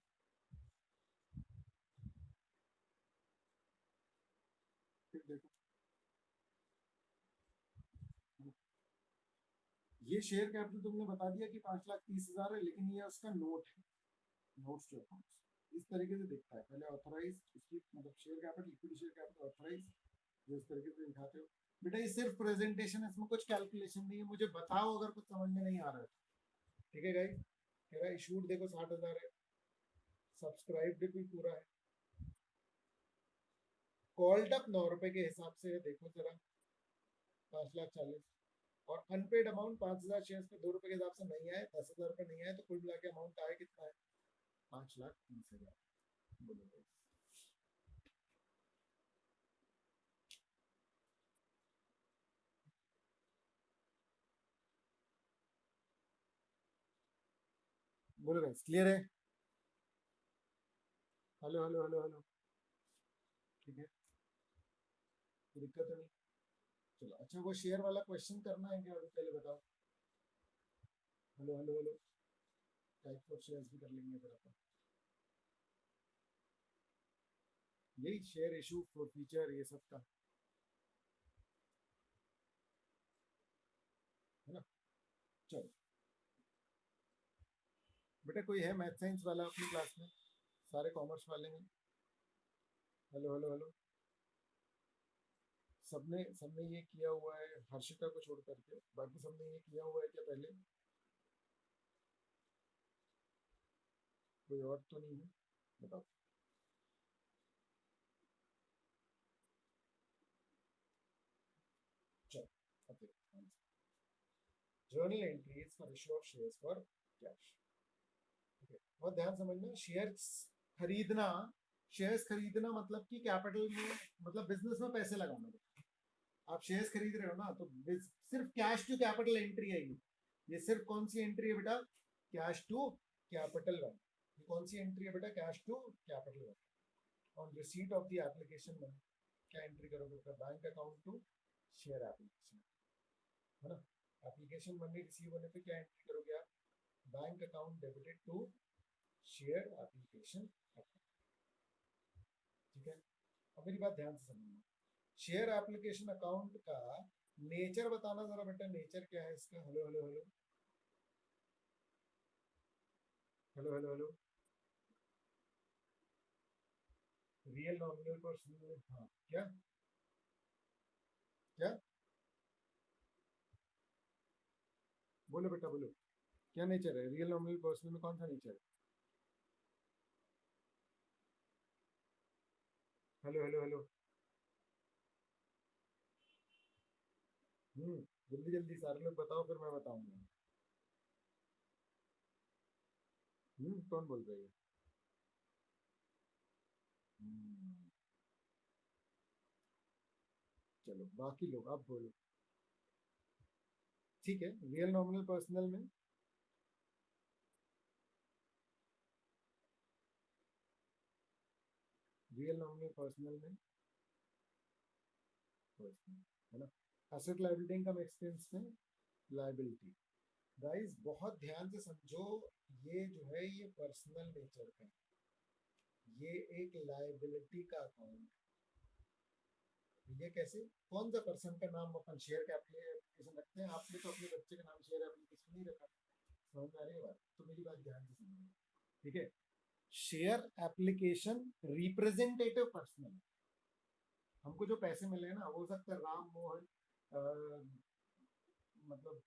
फिर देखो ये शेयर कैपिटल तुमने बता दिया कि 5,30,000 है, लेकिन ये उसका नोट है, नोट्स टू अकाउंट्स इस तरीके से दिखता है। पहले ऑथराइज उसकी मतलब share capital, equity share capital authorise, जो इस तरीके से दिखाते हो। बेटा ये सिर्फ प्रेजेंटेशन है, इसमें कुछ कैलकुलेशन नहीं है। मुझे बताओ अगर कुछ समझ में नहीं आ रहा है। ठीक है गाइस, कह रहा है इशूड देखो 60,000 है, सब्सक्राइब्ड भी पूरा है, कॉल्ड अप 9 रुपए के हिसाब से है, देखो जरा 5,40,000, और अनपेड अमाउंट 5,000 शेयर पे 2 रुपए के हिसाब से नहीं आए, 10,000 रुपए नहीं आए, तो कुल मिला के अमाउंट आया कितना है? 5,30,000। बोलो बोलो गाइस, क्लियर है? हेलो हेलो हेलो हेलो, ठीक है, कोई दिक्कत तो नहीं? चलो अच्छा, वो शेयर वाला क्वेश्चन करना है क्या अभी? पहले बताओ। Hello hello hello, types of shares भी कर लेंगे फिर अपन। यही शेयर इशू फॉर फीचर ये सब का है ना। चलो बेटा, कोई है मैथ साइंस वाला अपनी क्लास में? सारे कॉमर्स वाले हैं। हेलो हेलो हेलो, सबने सबने ये किया हुआ है हर्षिता को छोड़ करके, बाकी सबने ये किया हुआ है क्या पहले? कोई और तो नहीं है? बताओ। चलो okay, journal entries for issue of shares for cash. ठीक है, बहुत ध्यान समझना। शेयर्स खरीदना, शेयर्स खरीदना मतलब कि कैपिटल में, मतलब बिजनेस में पैसे लगाना। आप शेयर्स खरीद रहे हो ना, तो सिर्फ कैश टू कैपिटल एंट्री है ये सिर्फ कौन सी एंट्री है बेटा? Cash to capital one. ये कौन सी एंट्री है बेटा? Cash to capital one. On receipt of the application money, क्या एंट्री करोगे बेटा? Bank account to share application, है ना। एप्लीकेशन मनी रिसीव होने पे क्या एंट्री करोगे आप? Bank account debited to share application account. ठीक है, अब मेरी बात ध्यान से समझना। शेयर एप्लीकेशन अकाउंट का नेचर बताना जरा बेटा, नेचर क्या है इसका? Hello hello hello hello hello hello, real nominal personal, हाँ क्या? क्या बोलो बेटा बोलो, क्या नेचर है रियल नॉमिनल पर्सनल में? कौन सा नेचर है? हेलो हेलो हेलो, हम्म, जल्दी जल्दी सारे लोग बताओ, फिर मैं बताऊंगा। कौन बोल रही है? हम्म, चलो बाकी लोग आप बोलो। ठीक है, रियल नॉमिनल पर्सनल में, रियल नॉमिनल पर्सनल में पर्सनल, है ना। एसेट लायबिलिटी इनकम एक्सपेंस में लायबिलिटी। गाइस बहुत ध्यान से समझो, ये जो है ये पर्सनल नेचर का, ये एक लायबिलिटी का अकाउंट। ये कैसे? कौन सा पर्सन का नाम अपन शेयर का एप्लीकेशन रखते हैं? आपने तो अपने बच्चे का नाम शेयर एप्लीकेशन नहीं रखा। समझ में आ रही है बात? तो मेरी बात ध्यान से सुनिए, ठीक है। शेयर एप्लीकेशन रिप्रेजेंटेटिव पर्सनल, हमको जो पैसे मिले हैं ना, वो हो सकता है राम मोहन, मतलब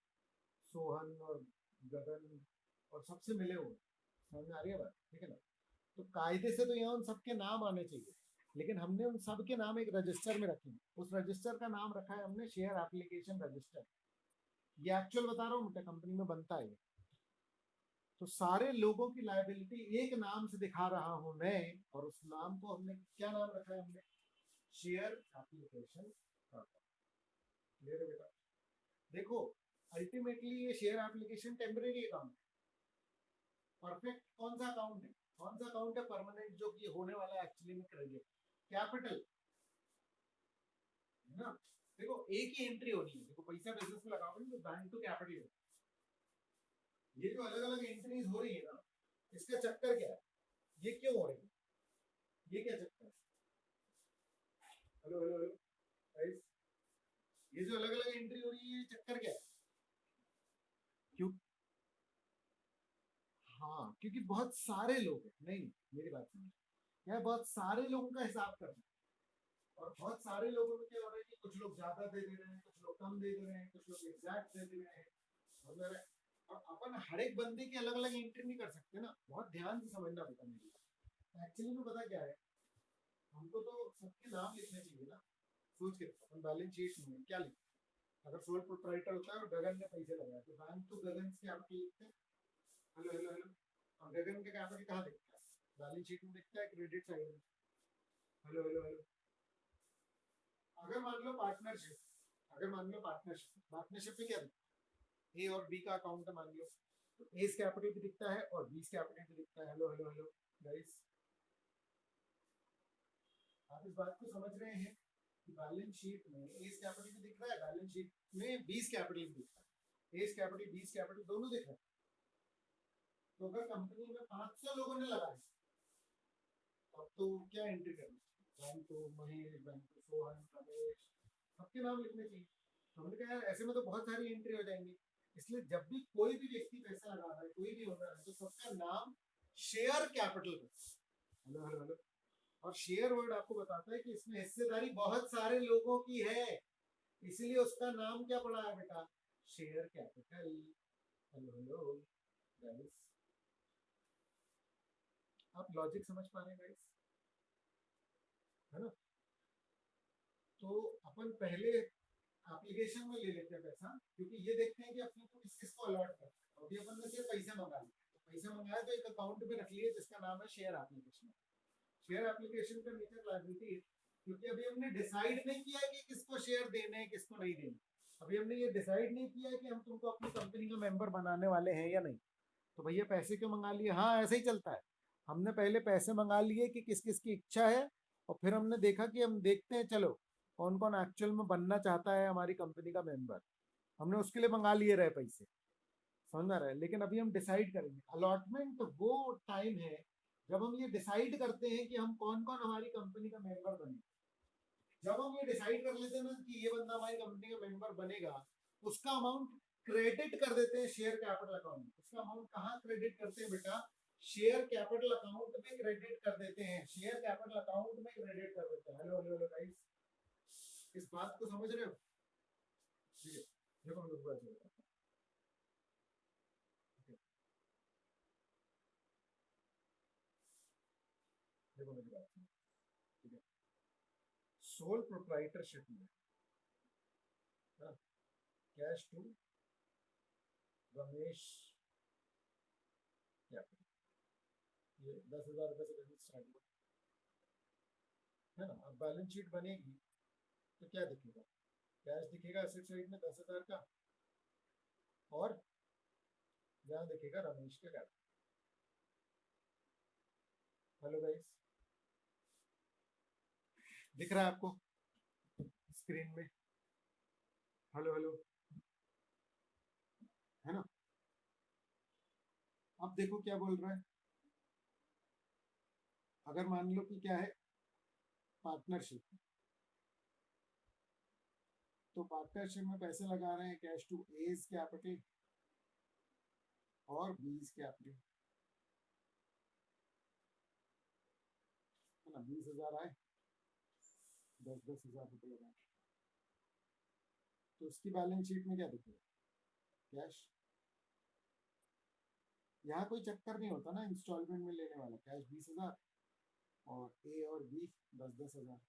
सोहन और गगन और सबसे मिले हुए। समझ में आ रही है बात? ठीक है ना। तो कायदे से तो यहाँ उन सबके नाम आने चाहिए, लेकिन हमने उन सबके नाम एक रजिस्टर में रखे हैं। उस रजिस्टर का नाम रखा है हमने शेयर एप्लीकेशन रजिस्टर। ये एक्चुअल बता रहा हूँ, कंपनी में बनता है। तो सारे लोगों की लायबिलिटी एक नाम से दिखा रहा हूं मैं, और उस नाम को हमने क्या नाम रखा है? हमने शेयर एप्लीकेशन। क्लियर है बेटा? देखो अल्टीमेटली ये शेयर एप्लीकेशन टेम्परेरी अकाउंट है। परफेक्ट कौन सा अकाउंट है? कौन सा अकाउंट है परमानेंट जो कि होने वाला है एक्चुअली में क्रेडिट? कैपिटल, है ना। देखो एक ही एंट्री होनी है, देखो पैसा बिजनेस में लगाओगे तो बैंक टू कैपिटल। ये जो अलग अलग एंट्रीज हो रही है ना, इसका चक्कर क्या है? ये क्यों हो रही है? ये क्या चक्कर है? हेलो हेलो हेलो, ये जो अलग अलग एंट्री हो रही है, चक्कर क्या है? क्यों? हाँ, क्योंकि बहुत सारे लोग हैं। नहीं, मेरी बात सुनिए, क्या बहुत सारे लोगों का हिसाब करना है। और बहुत सारे लोगों में क्या हो रहा है कि कुछ लोग ज्यादा दे दे रहे हैं, कुछ लोग कम दे दे रहे हैं, कुछ लोग एग्जैक्ट दे दे रहे हैं। और अपन हर एक बंदे की अलग अलग एंट्री नहीं कर सकते ना, बहुत ध्यान से समझना पड़ता है मेरी। एक्चुअली में पता क्या है, हमको तो सबके नाम लिखने चाहिए ना। सोच के अपन बैलेंस शीट में क्या लिखते हैं? अगर सोल प्रोप्राइटर होता है और गगन ने पैसे लगाए तो बैंक तो गगन से आप लिखते हैं। Hello hello hello. और गगन के कैपिटल कहाँ दिखता है? बैलेंस शीट में दिखता है, क्रेडिट साइड में। Hello hello hello. अगर मान लो पार्टनरशिप, अगर मान लो पार्टनरशिप, पार्टनरशिप में क्या दिखता है? ए और बी का अकाउंट है मान लो, तो एस कैपिटल भी दिखता है और बीस कैपिटल भी दिखता है। हेलो हेलो हेलो गाइस, आप इस बात को समझ रहे हैं कि बैलेंस शीट में एस कैपिटल भी दिख रहा है, बैलेंस शीट में बीस कैपिटल भी दिख रहा है। एस कैपिटल बीस कैपिटल दोनों दिख रहे हैं। तो अगर कंपनी में 500 लोगों ने लगाए, तब तो क्या एंट्री करनी चाहिए? बैंक तो महेश, बैंक तो सोहन, रमेश, सबके नाम लिखने चाहिए। तो हमने कहा यार ऐसे में तो बहुत सारी एंट्री हो जाएंगी। इसलिए जब भी कोई भी व्यक्ति पैसा लगा रहा है, कोई भी ओनर है, तो सबका नाम शेयर कैपिटल का। Hello hello hello. और शेयर वर्ड आपको बताता है कि इसमें हिस्सेदारी बहुत सारे लोगों की है, इसलिए उसका नाम क्या पड़ा है बेटा? Share capital. Hello hello guys, आप लॉजिक समझ पा रहे हैं गाइस? है ना? तो अपन पहले एप्लीकेशन में ले लेते हैं पैसा, क्योंकि ये देखते हैं कि अपने को किस किस को अलॉट करना है। अभी अपन ने सिर्फ पैसे मंगा लिए, तो पैसे मंगाए तो एक अकाउंट में रख लिए जिसका नाम है शेयर एप्लीकेशन। शेयर एप्लीकेशन का नेचर लायबिलिटी है, क्योंकि अभी हमने डिसाइड नहीं किया कि किसको शेयर देने हैं, किसको नहीं देने। अभी हमने ये डिसाइड नहीं किया कि हम तुमको अपनी कंपनी का मेंबर बनाने वाले हैं या नहीं। तो भैया पैसे क्यों मंगा लिए? हाँ, ऐसे ही चलता है। हमने पहले पैसे मंगा लिए कि किस किस की इच्छा है, और फिर हमने देखा कि हम देखते हैं चलो कौन कौन एक्चुअल में बनना चाहता है हमारी कंपनी का मेंबर। हमने उसके लिए मंगा लिए रहे पैसे, समझ में आ रहा है? लेकिन अभी हम डिसाइड करेंगे। अलॉटमेंट वो टाइम है जब हम ये डिसाइड करते हैं कि हम कौन कौन हमारी कंपनी का मेंबर बने। जब हम ये डिसाइड कर लेते हैं ना कि ये बंदा हमारी कंपनी का मेंबर बनेगा, उसका अमाउंट क्रेडिट कर देते हैं शेयर कैपिटल अकाउंट। उसका अमाउंट कहाँ क्रेडिट करते हैं बेटा? शेयर कैपिटल अकाउंट में क्रेडिट कर देते हैं, शेयर कैपिटल अकाउंट में क्रेडिट कर देते हैं। हेलो हेलो हेलो गाइस, इस बात को समझ रहे हो? ठीक है, देखो मैं दोबारा से बताता हूं। देखो मेरी बात सुनो, ठीक है? सोल प्रोप्राइटरशिप में कैश टू रमेश कैपिटल, ये 10,000 रुपए से बिजनेस स्टार्ट हुआ, है ना? अब बैलेंस शीट बनेगी तो क्या दिखेगा? कैश दिखेगा एसेट साइड में 10,000 का, और यहाँ दिखेगा रमेश का कैपिटल। हेलो गाइस, दिख रहा है आपको स्क्रीन में? हेलो हेलो, है ना? अब देखो क्या बोल रहा है। अगर मान लो कि क्या है, पार्टनरशिप, तो पार्टनरशिप में पैसे लगा रहे हैं कैश टू एज कैपिटल और बीस कैपिटल, है ना? 20,000 आए, 10,000 रुपये लगाए, तो उसकी बैलेंस शीट में क्या दिखेगा? कैश। यहाँ कोई चक्कर नहीं होता ना इंस्टॉलमेंट में लेने वाला। कैश 20,000 और ए और बी 10,000।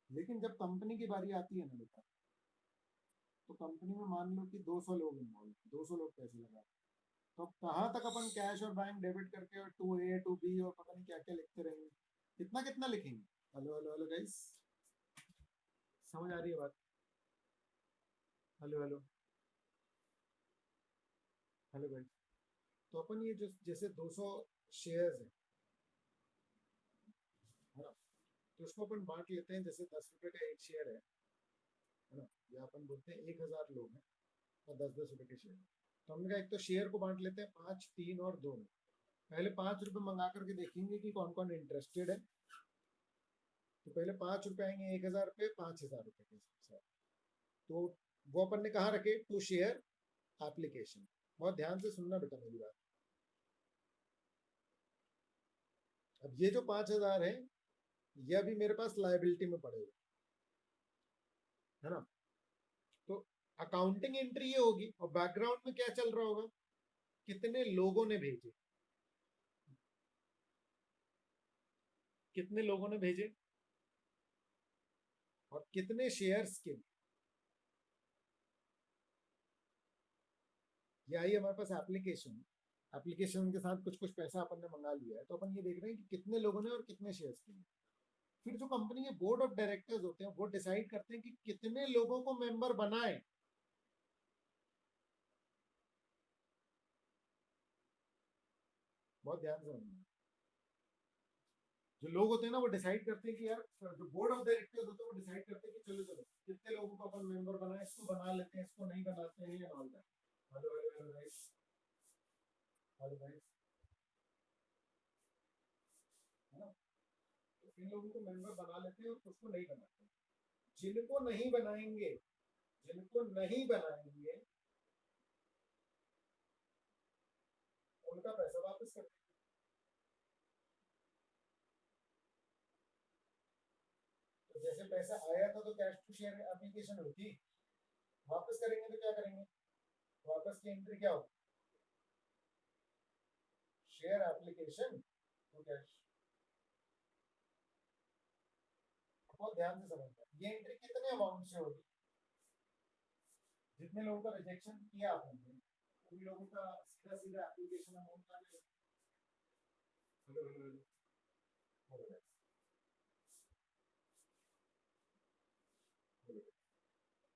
लेकिन जब कंपनी की बारी आती है ना बेटा, तो कंपनी में मान लो कि 200 लोग इन्वॉल्व, 200 लोग पैसे लगा रहे हैं। तो अब कहाँ तक अपन कैश और बैंक डेबिट करके और टू ए टू बी और पता नहीं क्या क्या लिखते रहेंगे? कितना कितना लिखेंगे? हेलो हेलो हेलो गाइस, समझ आ रही है बात? Hello hello hello guys. तो अपन ये जो जैसे 200 शेयर्स है ना, तो उसको अपन बांट लेते हैं। जैसे 10 रुपए का एक शेयर है ना? या अपन बोलते हैं 1,000 लोग हैं और 10-10 रुपए के शेयर। तो हमने कहा एक तो शेयर को बांट लेते हैं 5, 3 और 2 में। पहले 5 रुपए मंगा करके देखेंगे कि कौन कौन इंटरेस्टेड है। तो पहले 5 रुपए आएंगे, 1,000 रुपए 5,000 रुपए के हिसाब से। तो वो अपन ने कहाँ रखे, टू शेयर एप्लीकेशन। बहुत ध्यान से सुनना बेटा मेरी बात। अब ये जो 5,000 है ये अभी मेरे पास लाइबिलिटी में पड़े हुए है ना। तो अकाउंटिंग एंट्री ये होगी और बैकग्राउंड में क्या चल रहा होगा, कितने लोगों ने भेजे, कितने लोगों ने भेजे और कितने शेयर्स के। ये आई हमारे पास एप्लीकेशन, एप्लीकेशन के साथ कुछ कुछ पैसा अपन ने मंगा लिया है, तो अपन ये देख रहे हैं कि कितने लोगों ने और कितने शेयर्स के लिए। फिर जो कंपनी के बोर्ड ऑफ डायरेक्टर्स होते हैं वो डिसाइड करते हैं कि कितने लोगों को मेंबर बनाए। बहुत ध्यान से समझना। जो लोग होते हैं ना वो डिसाइड करते हैं कि यार, जो बोर्ड ऑफ डायरेक्टर्स होते हैं वो डिसाइड करते हैं कि चलो चलो कितने लोगों को अपन मेंबर बनाए, इसको बना लेते हैं, इसको नहीं बनाते हैं, all that. Hello hello hello guys, hello guys, है ना। तो इन लोगों को मेंबर बना लेते हैं और उसको नहीं बनाते। जिनको नहीं बनाएंगे, जिनको नहीं बनाएंगे उनका पैसा वापस कर देंगे। तो जैसे पैसा आया था तो कैश टू शेयर एप्लीकेशन होती, वापस करेंगे तो क्या करेंगे, वापस की एंट्री क्या होगी, शेयर एप्लीकेशन टू कैश। बहुत ध्यान से समझना, ये एंट्री कितने अमाउंट से होगी, जितने लोगों का रिजेक्शन किया आपने उन लोगों का सीधा सीधा एप्लीकेशन अमाउंट आ जाएगा। Hello hello hello hello hello,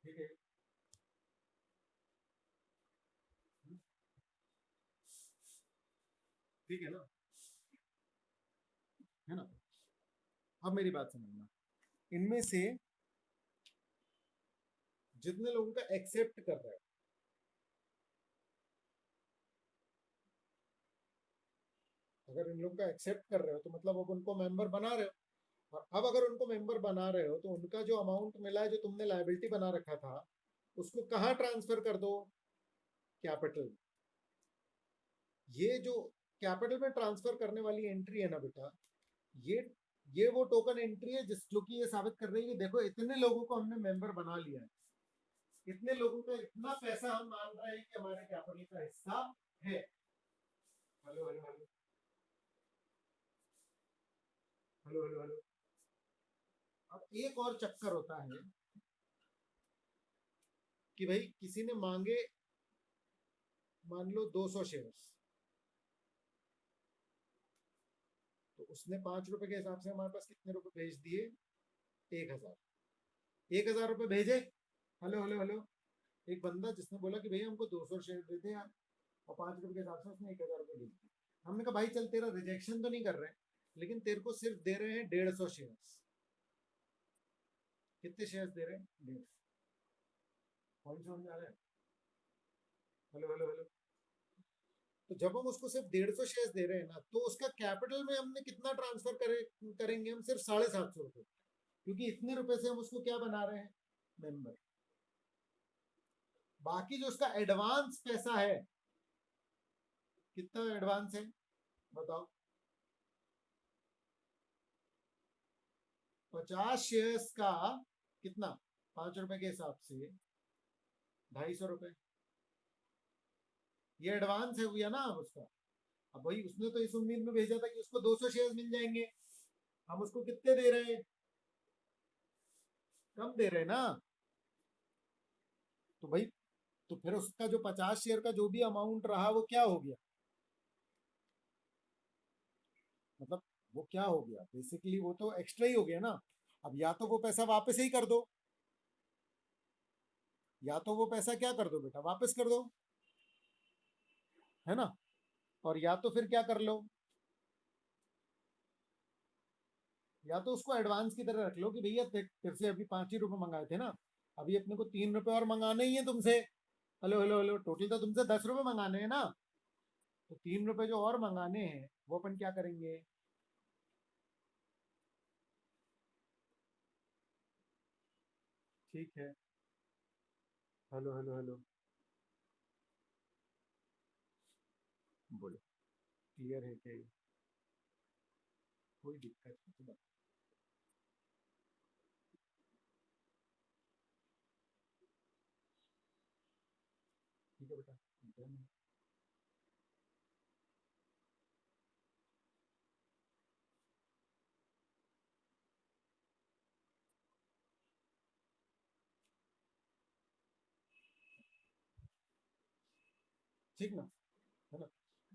ठीक है। ठीक है ना, है ना। अब मेरी बात समझना, इनमें से जितने लोगों का एक्सेप्ट कर रहा है, अगर इन लोगों का एक्सेप्ट कर रहे हो तो मतलब अब उनको मेंबर बना रहे हो। और अब अगर उनको मेंबर बना रहे हो तो उनका जो अमाउंट मिला है, जो तुमने लायबिलिटी बना रखा था, उसको कहाँ ट्रांसफर कर दो, कैपिटल। ये जो कैपिटल में ट्रांसफर करने वाली एंट्री है ना बेटा, ये ये वो टोकन एंट्री है जिस जो कि ये साबित कर रही है कि देखो इतने लोगों को हमने मेंबर बना लिया है, इतने लोगों का इतना पैसा हम मान रहे हैं कि हमारे कैपिटल का हिस्सा है। Hello hello hello hello hello hello. अब एक और चक्कर होता है कि भाई किसी ने मांगे, मान लो 200 शेयर्स, तो उसने 5 रुपए के हिसाब से हमारे पास कितने रुपए भेज दिए, 1,000, 1,000 रुपए भेजे। Hello hello hello. एक बंदा जिसने बोला कि भैया हमको 200 शेयर देते यार, और 5 रुपए के हिसाब से उसने 1,000 रुपए भेज दिए। हमने कहा भाई चल तेरा रिजेक्शन तो नहीं कर रहे हैं, लेकिन तेरे को सिर्फ दे रहे हैं 150 शेयर्स। कितने शेयर्स दे रहे हैं, 150। पॉइंट समझ में आ रहा है। Hello hello hello. तो जब हम उसको सिर्फ 150 शेयर्स दे रहे हैं ना, तो उसका कैपिटल में हमने कितना ट्रांसफर करेंगे हम, सिर्फ 750 रुपए, क्योंकि इतने रुपए से हम उसको क्या बना रहे हैं, मेंबर। बाकी जो उसका एडवांस पैसा है, कितना एडवांस है बताओ, 50 शेयर्स का कितना, 5 रुपए के हिसाब से 250 रुपए, ये एडवांस है हुआ ना उसका। अब भाई उसने तो इस उम्मीद में भेजा था कि उसको 200 शेयर्स मिल जाएंगे, हम उसको कितने दे रहे हैं, कम दे रहे हैं ना। तो भाई, तो फिर उसका जो 50 शेयर का जो भी अमाउंट रहा वो क्या हो गया, मतलब वो क्या हो गया, बेसिकली वो तो एक्स्ट्रा ही हो गया ना। अब या तो वो पैसा वापस ही कर दो, या तो वो पैसा क्या कर दो बेटा, वापस कर दो, है ना। और या तो फिर क्या कर लो, या तो उसको एडवांस की तरह रख लो कि भैया तेरे से अभी 5 ही रुपए मंगाए थे ना, अभी अपने को 3 रुपए और मंगाने ही है तुमसे। हेलो हेलो हेलो, टोटल तो तुमसे 10 रुपए मंगाने हैं ना, तो 3 रुपए जो और मंगाने हैं वो अपन क्या करेंगे, ठीक है। Hello hello hello. बोलो। क्लियर है क्या ये? कोई दिक्कत नहीं तो बता। ठीक है बेटा। डन। ठीक ना? है ना?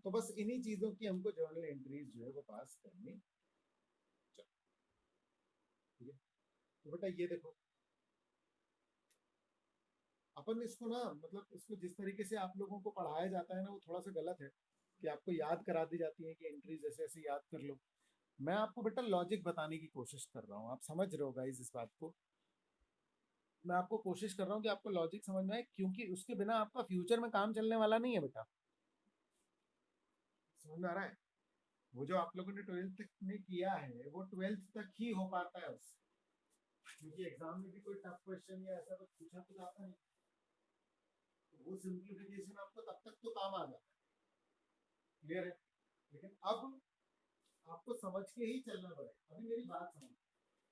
तो बस इन्हीं चीजों की हमको जर्नल एंट्रीज जो है वो पास करनी। चलो, ठीक है। तो बेटा ये देखो, अपन इसको ना मतलब इसको जिस तरीके से आप लोगों को पढ़ाया जाता है ना वो थोड़ा सा गलत है कि आपको याद करा दी जाती है कि एंट्रीज ऐसे ऐसे याद कर लो। मैं आपको बेटा लॉजिक बताने की कोशिश कर रहा हूँ, आप समझ रहे हो गाइस इस बात को? मैं आपको कोशिश कर रहा हूँ कि आपको लॉजिक समझ में आए, क्योंकि उसके बिना आपका फ्यूचर में काम चलने वाला नहीं है बेटा। समझ में आ रहा है? वो जो आप लोगों ने ट्वेल्थ में किया है वो ट्वेल्थ तक ही हो पाता है उससे, क्योंकि एग्जाम में भी कोई टफ क्वेश्चन या ऐसा कुछ पूछा तो जाता नहीं। तो वो सिंप्लीफिकेशन आपको तब तक तो काम आ जाता है। क्लियर है? लेकिन अब आपको समझ के ही चलना पड़ेगा। अभी मेरी बात समझ।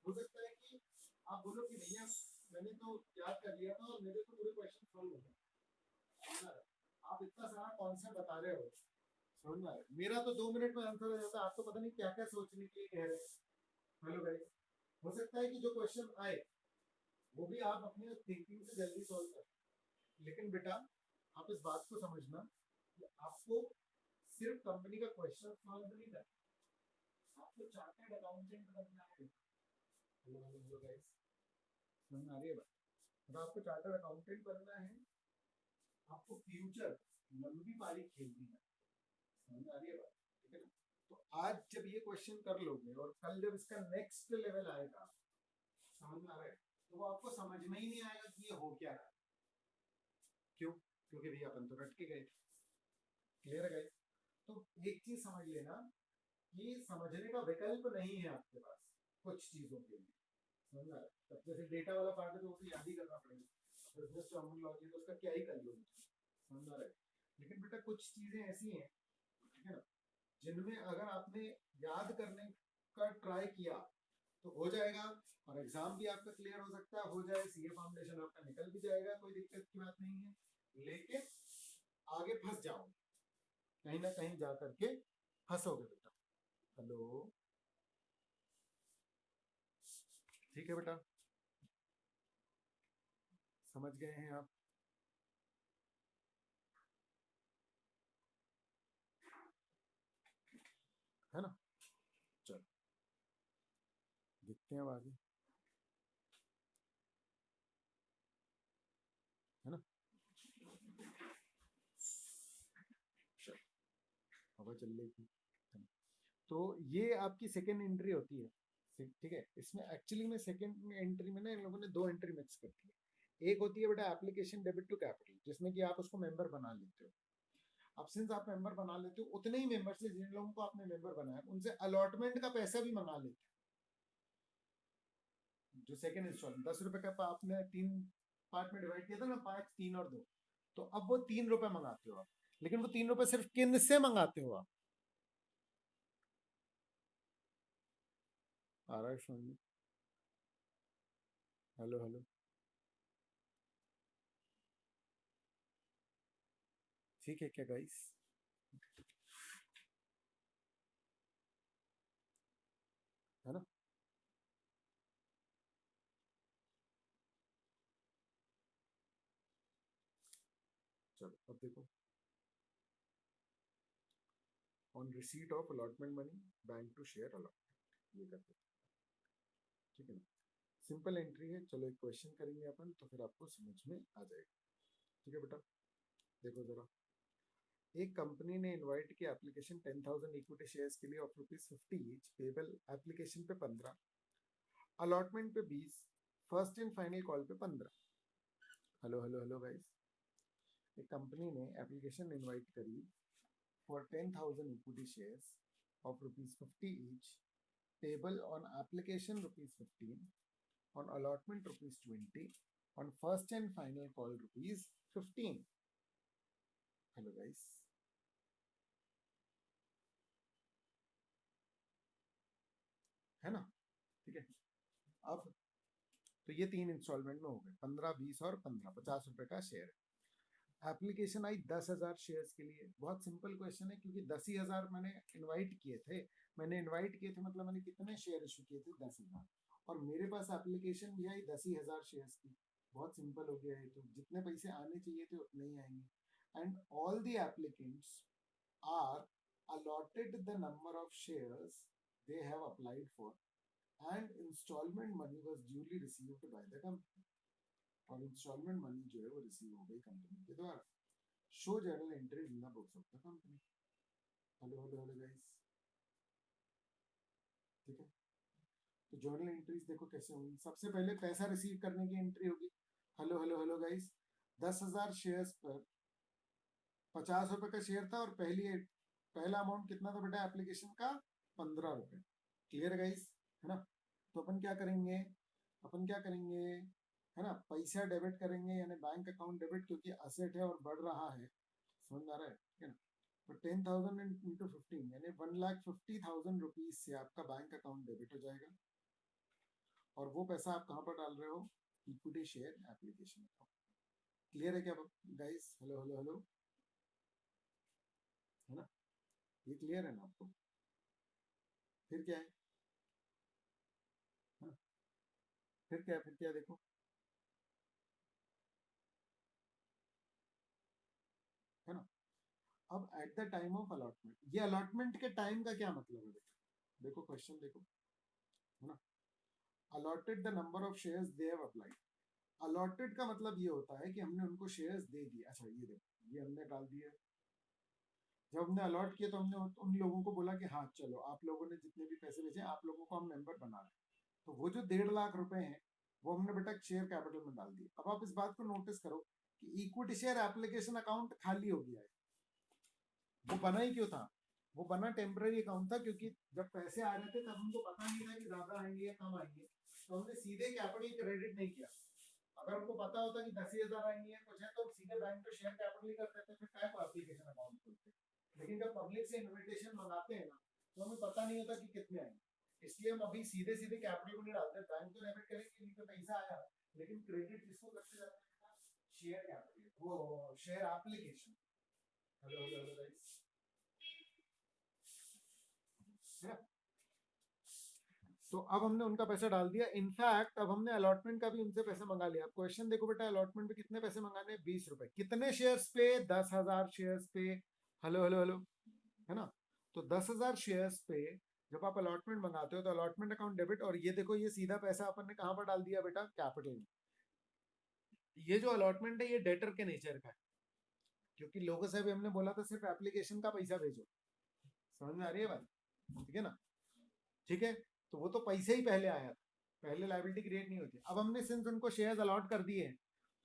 हो सकता है कि आप बोलो कि भैया मैंने तो याद कर लिया था और मेरे तो पूरे क्वेश्चन सॉल्व हो गए। आप इतना सारा कॉन्सेप्ट बता रहे हो, समझ में आ रहा है? मेरा तो 2 मिनट में आंसर हो जाता है, आपको पता नहीं क्या क्या सोचने के लिए कह रहे हैं। Hello guys. हो सकता है कि जो क्वेश्चन आए वो भी आप अपने थिंकिंग से जल्दी सॉल्व कर, लेकिन बेटा आप इस बात को समझना कि आपको सिर्फ कंपनी का क्वेश्चन सॉल्व नहीं करना, आपको चार्टर्ड अकाउंटेंट बनना है। Hello hello hello guys. समझ में आ रही है बात? तो आपको चार्टर्ड अकाउंटेंट बनना है, आपको फ्यूचर लंबी पारी खेलनी है। समझ में आ रही है बात? ठीक है ना? तो आज जब ये क्वेश्चन कर लोगे और कल जब इसका नेक्स्ट लेवल आएगा, समझ में आ रहा है, तो वो आपको समझ में ही नहीं आएगा कि ये हो क्या रहा है। क्यों? क्योंकि भैया अपन तो रट के गए। क्लियर है गाइस? तो एक चीज समझ लेना, ये समझने का विकल्प नहीं है आपके पास कुछ चीजों के लिए। समझ में आ रहा है? तब जैसे डेटा वाला पार्ट है तो वो तो याद ही करना पड़ेगा। बिजनेस टर्मिनोलॉजी तो उसका क्या ही कर लोगे। समझ में आ रहा है? लेकिन बेटा कुछ चीजें ऐसी हैं, ठीक है ना, जिनमें अगर आपने याद करने का ट्राई किया तो हो जाएगा, और एग्जाम भी आपका क्लियर हो सकता है, हो जाए सीए फाउंडेशन आपका निकल भी जाएगा, कोई दिक्कत की बात नहीं है। लेकिन आगे फंस जाओगे, कहीं ना कहीं जा करके फंसोगे बेटा। हेलो। ठीक है बेटा, समझ गए हैं आप? है ना? चलो देखते हैं अब आगे। है ना? चलो, हवा चल रही थी। है ना? तो ये आपकी सेकेंड एंट्री होती है। ठीक है, इसमें एक्चुअली में सेकेंड एंट्री में ना इन लोगों ने दो एंट्री मिक्स कर दी है। एक होती है बेटा एप्लीकेशन डेबिट टू कैपिटल, जिसमें कि आप उसको मेंबर बना लेते हो। अब सिंस आप मेंबर बना लेते हो, उतने ही मेंबर से जिन लोगों को आपने मेंबर बनाया उनसे अलॉटमेंट का पैसा भी मंगा लेते हो। जो सेकंड इंस्टॉलमेंट 10 रुपए का आपने 3 पार्ट में डिवाइड किया था ना, 5, 3 और 2, तो अब वो 3 रुपए मंगाते हो आप। लेकिन वो 3 रुपए सिर्फ किन से मंगाते हो आप? आ रहा है समझ में? Hello hello. ठीक है क्या गाइस? है ना? चलो अब देखो, on receipt of allotment money bank to share allotment, ये करते हैं। ठीक है ना? सिंपल एंट्री है। चलो एक क्वेश्चन करेंगे अपन तो फिर आपको समझ में आ जाएगा। ठीक है बेटा, देखो जरा। एक कंपनी ने इनवाइट किया एप्लीकेशन 10,000 इक्विटी शेयर्स के लिए ऑफ ₹50 ईच, पेबल एप्लीकेशन पे 15, अलॉटमेंट पे 20, फर्स्ट एंड फाइनल कॉल पे 15। Hello hello hello guys. एक कंपनी ने एप्लीकेशन इनवाइट करी for 10,000 equity shares of ₹50 each, payable on application ₹15, on allotment ₹20, on first and final call ₹15. Hello guys, है ना? ठीक है, अब तो ये 3 इंस्टॉलमेंट में हो गए, 15, 20 और 15, ₹50 का शेयर। एप्लीकेशन आई 10,000 शेयर्स के लिए। बहुत सिंपल क्वेश्चन है, क्योंकि 10,000 मैंने इनवाइट किए थे। मतलब मैंने कितने शेयर इशू किए थे? 10,000। और मेरे पास एप्लीकेशन भी आई 10,000 शेयर्स की। बहुत सिंपल हो गया है, तो जितने पैसे आने चाहिए थे उतने ही आएंगे। And all the applicants are allotted the number of shares they have applied for, and installment money was duly received by the company। और इंस्टॉलमेंट मनी जो है वो रिसीव हो गई कंपनी के द्वारा। Show journal entry in the books of the company. Hello hello hello guys, ठीक है? तो जर्नल एंट्रीज देखो कैसे होंगी। सबसे पहले पैसा रिसीव करने की एंट्री होगी। Hello hello hello guys, 10,000 shares पर ₹50 का शेयर था, और पहला अमाउंट कितना था बेटा एप्लीकेशन का? ₹15। क्लियर गाइस, है ना? तो अपन क्या करेंगे, है ना? पैसा डेबिट करेंगे, यानी बैंक अकाउंट डेबिट, क्योंकि असेट है और बढ़ रहा है। समझ आ रहा है? ठीक है ना? तो 10,000 इंटू 15 यानी 1,50,000 रुपीज से आपका बैंक अकाउंट डेबिट हो जाएगा। और वो पैसा आप कहाँ पर डाल रहे हो? Equity share application account. Clear है क्या गाइस? हेलो हेलो हेलो, है ना? ये क्लियर है ना आपको? फिर क्या है ना? फिर क्या देखो, है ना? अब at the time of allotment, ये अलॉटमेंट के टाइम का क्या मतलब है बेटा? देखो क्वेश्चन देखो, है ना? Allotted the number of shares they have applied. Allotted का मतलब ये होता है कि हमने उनको शेयर्स दे दिए। अच्छा ये देखो, ये हमने डाल दिया। जब हमने अलॉट किया तो हमने उन लोगों को बोला कि हाँ चलो, आप लोगों ने जितने भी पैसे भेजे आप लोगों को हम मेंबर बना रहे हैं। तो वो जो 1.5 लाख रुपए हैं वो हमने बेटा शेयर कैपिटल में डाल दिए। अब आप इस बात को नोटिस करो कि इक्विटी शेयर एप्लीकेशन अकाउंट खाली हो गया है। वो बना ही क्यों था? वो बना टेम्पररी अकाउंट था, क्योंकि जब पैसे आ रहे थे तब हमको पता नहीं था कि ज्यादा आएंगे या कम आएंगे, तो हमने सीधे कैपिटल क्रेडिट नहीं किया। अगर हमको पता होता कि 10,000 आएंगे या कुछ है, तो सीधे बैंक को शेयर कैपिटल ही कर देते, फिर क्या को एप्लीकेशन अकाउंट खोलते। लेकिन जब पब्लिक से इन्विटेशन मंगाते हैं ना, तो हमें पता नहीं होता कि कितने आएंगे, इसलिए हम अभी सीधे सीधे कैपिटल को नहीं डालते। बैंक तो डेबिट करेंगे नहीं तो पैसा आया, लेकिन क्रेडिट किसको करते जाते हैं? शेयर कैपिटल, वो share application. Hello hello hello guys, तो अब हमने उनका पैसा डाल दिया। इनफैक्ट अब हमने अलॉटमेंट का भी उनसे पैसे मंगा लिया। क्वेश्चन देखो बेटा, अलॉटमेंट पे कितने पैसे मंगाने? ₹20। कितने शेयर्स पे? 10,000 शेयर्स पे। हेलो हेलो हेलो, है ना? तो 10,000 शेयर्स पे जब आप अलॉटमेंट मंगाते हो तो अलॉटमेंट अकाउंट डेबिट, और ये देखो ये सीधा पैसा अपन ने कहां पर डाल दिया बेटा? कैपिटल में। ये जो अलॉटमेंट है ये डेटर के नेचर का है, क्योंकि लोगों से भी हमने बोला था सिर्फ एप्लीकेशन का पैसा भेजो। समझ में आ रही है बात? ठीक है ना? ठीक है, तो वो तो पैसे ही पहले आया था, पहले लाइबिलिटी क्रिएट नहीं होती। अब हमने सिंस उनको शेयर्स अलॉट कर दिए हैं,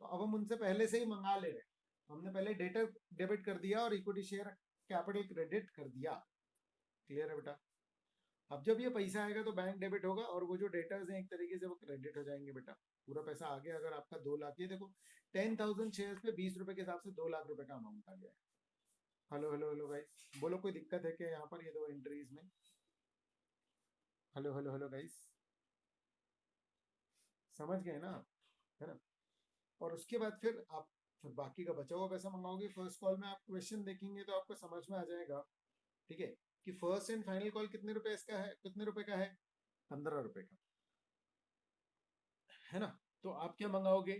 तो अब हम उनसे पहले से ही मंगा ले रहे हैं। तो हमने पहले डेटर डेबिट कर दिया और इक्विटी शेयर कैपिटल क्रेडिट कर दिया। क्लियर है बेटा? अब जब ये पैसा आएगा तो बैंक डेबिट होगा, और वो जो डेटर्स हैं एक तरीके से वो क्रेडिट हो जाएंगे बेटा। पूरा पैसा आ गया। अगर आपका 2 लाख, ये देखो 10,000 शेयर्स पे ₹20 के हिसाब से ₹2 लाख का अमाउंट आ गया है। हेलो हेलो हेलो गाइस, बोलो कोई दिक्कत है क्या यहाँ पर ये दो एंट्रीज में? हेलो हेलो हेलो गाइस, समझ गए ना? है ना? और उसके बाद फिर बाकी का बचा हुआ पैसा मंगाओगे। फर्स्ट कॉल में आप क्वेश्चन देखेंगे तो आपको समझ में आ जाएगा, ठीक है, कि फर्स्ट एंड फाइनल कॉल कितने रुपए इसका है, कितने रुपए का है? ₹15 का, है ना? तो आप क्या मंगाओगे?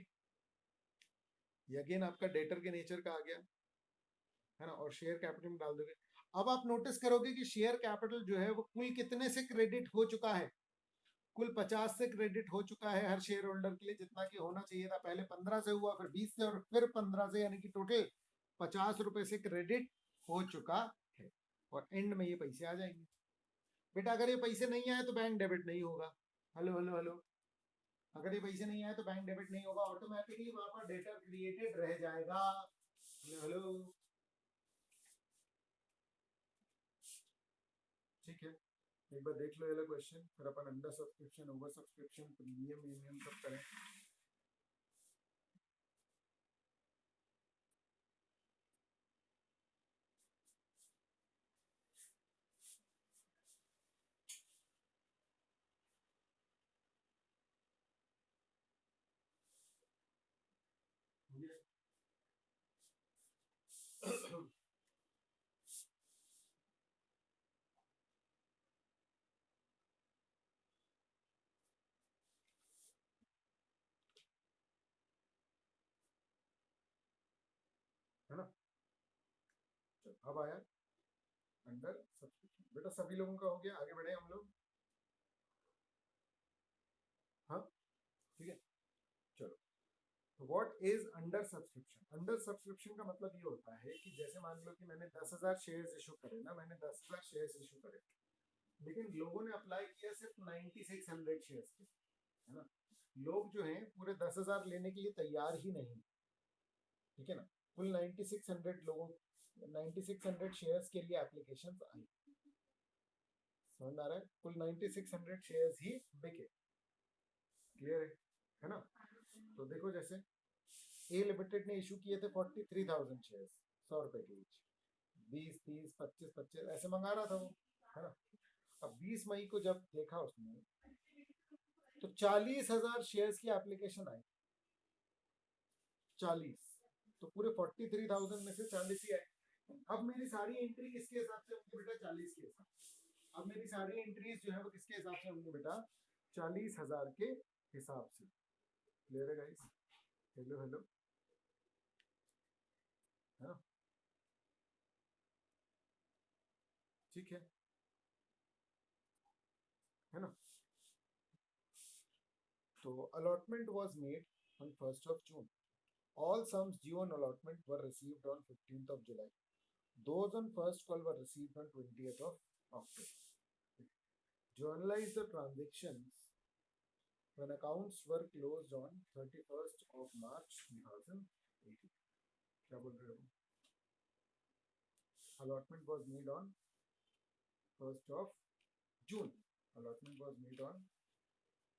ये अगेन आपका डेटर के नेचर का आ गया, है ना? और शेयर कैपिटल में डाल दोगे। अब आप नोटिस करोगे कि शेयर कैपिटल जो है वो कुल कितने से क्रेडिट हो चुका है? कुल 50 से क्रेडिट हो चुका है हर शेयर होल्डर के लिए, जितना कि होना चाहिए था। पहले 15 से हुआ, फिर 20 से, और फिर 15 से, यानी कि टोटल ₹50 से क्रेडिट हो चुका है। और एंड में ये पैसे आ जाएंगे। बेटा अगर ये पैसे नहीं आए तो बैंक डेबिट नहीं होगा। हेलो हेलो हेलो, अगर ये पैसे नहीं आए तो बैंक डेबिट नहीं होगा, ऑटोमेटिकली वहां पर डेटा क्रिएटेड रह जाएगा। हेलो हेलो, ठीक है? एक बार देख लो ये वाला क्वेश्चन, फिर अपन under subscription, over subscription, premium, सब करें। अब आया अंडर सब्सक्रिप्शन। बेटा सभी लोगों का हो गया, आगे बढ़े हम लोग। हाँ ठीक है, चलो। तो what is under subscription? Under subscription का मतलब ये होता है कि जैसे मान लो कि मैंने 10,000 शेयर्स इशू करे ना, मैंने 10,000 शेयर्स इशू करे, लेकिन लोगों ने अप्लाई किया सिर्फ 9600 शेयर्स के, है ना। लोग जो हैं पूरे 10,000 लेने के लिए तैयार ही नहीं, ठीक है ना। कुल 9600 लोगों, 9600 शेयर्स के लिए एप्लीकेशन आई, समझ आ रहा है? कुल 9600 शेयर्स ही बिके, क्लियर है ना। तो देखो जैसे ए लिमिटेड ने इशू किए थे 43,000 शेयर्स, 100 रुपए के ईच, 20 30 25 25 ऐसे मंगा रहा था वो, है ना। अब 20 मई को जब देखा उसने तो 40,000 शेयर्स की एप्लीकेशन आई, 40। तो पूरे 43,000 में से 40 ही आए। अब मेरी सारी एंट्री किसके हिसाब से होंगी बेटा? 40 के हिसाब। अब मेरी सारी एंट्रीज जो है वो किसके हिसाब से होंगी बेटा? 40,000 के हिसाब से, क्लियर है गाइस? हेलो हेलो, है ना, ठीक है ना। तो allotment was made on 1st of June. All sums due on allotment were received on 15th of July. Those on first call were received on 20th of October. Journalize the transactions when accounts were closed on 31st of March 2018. क्या बोल रहे हो? Allotment was made on 1st of June. Allotment was made on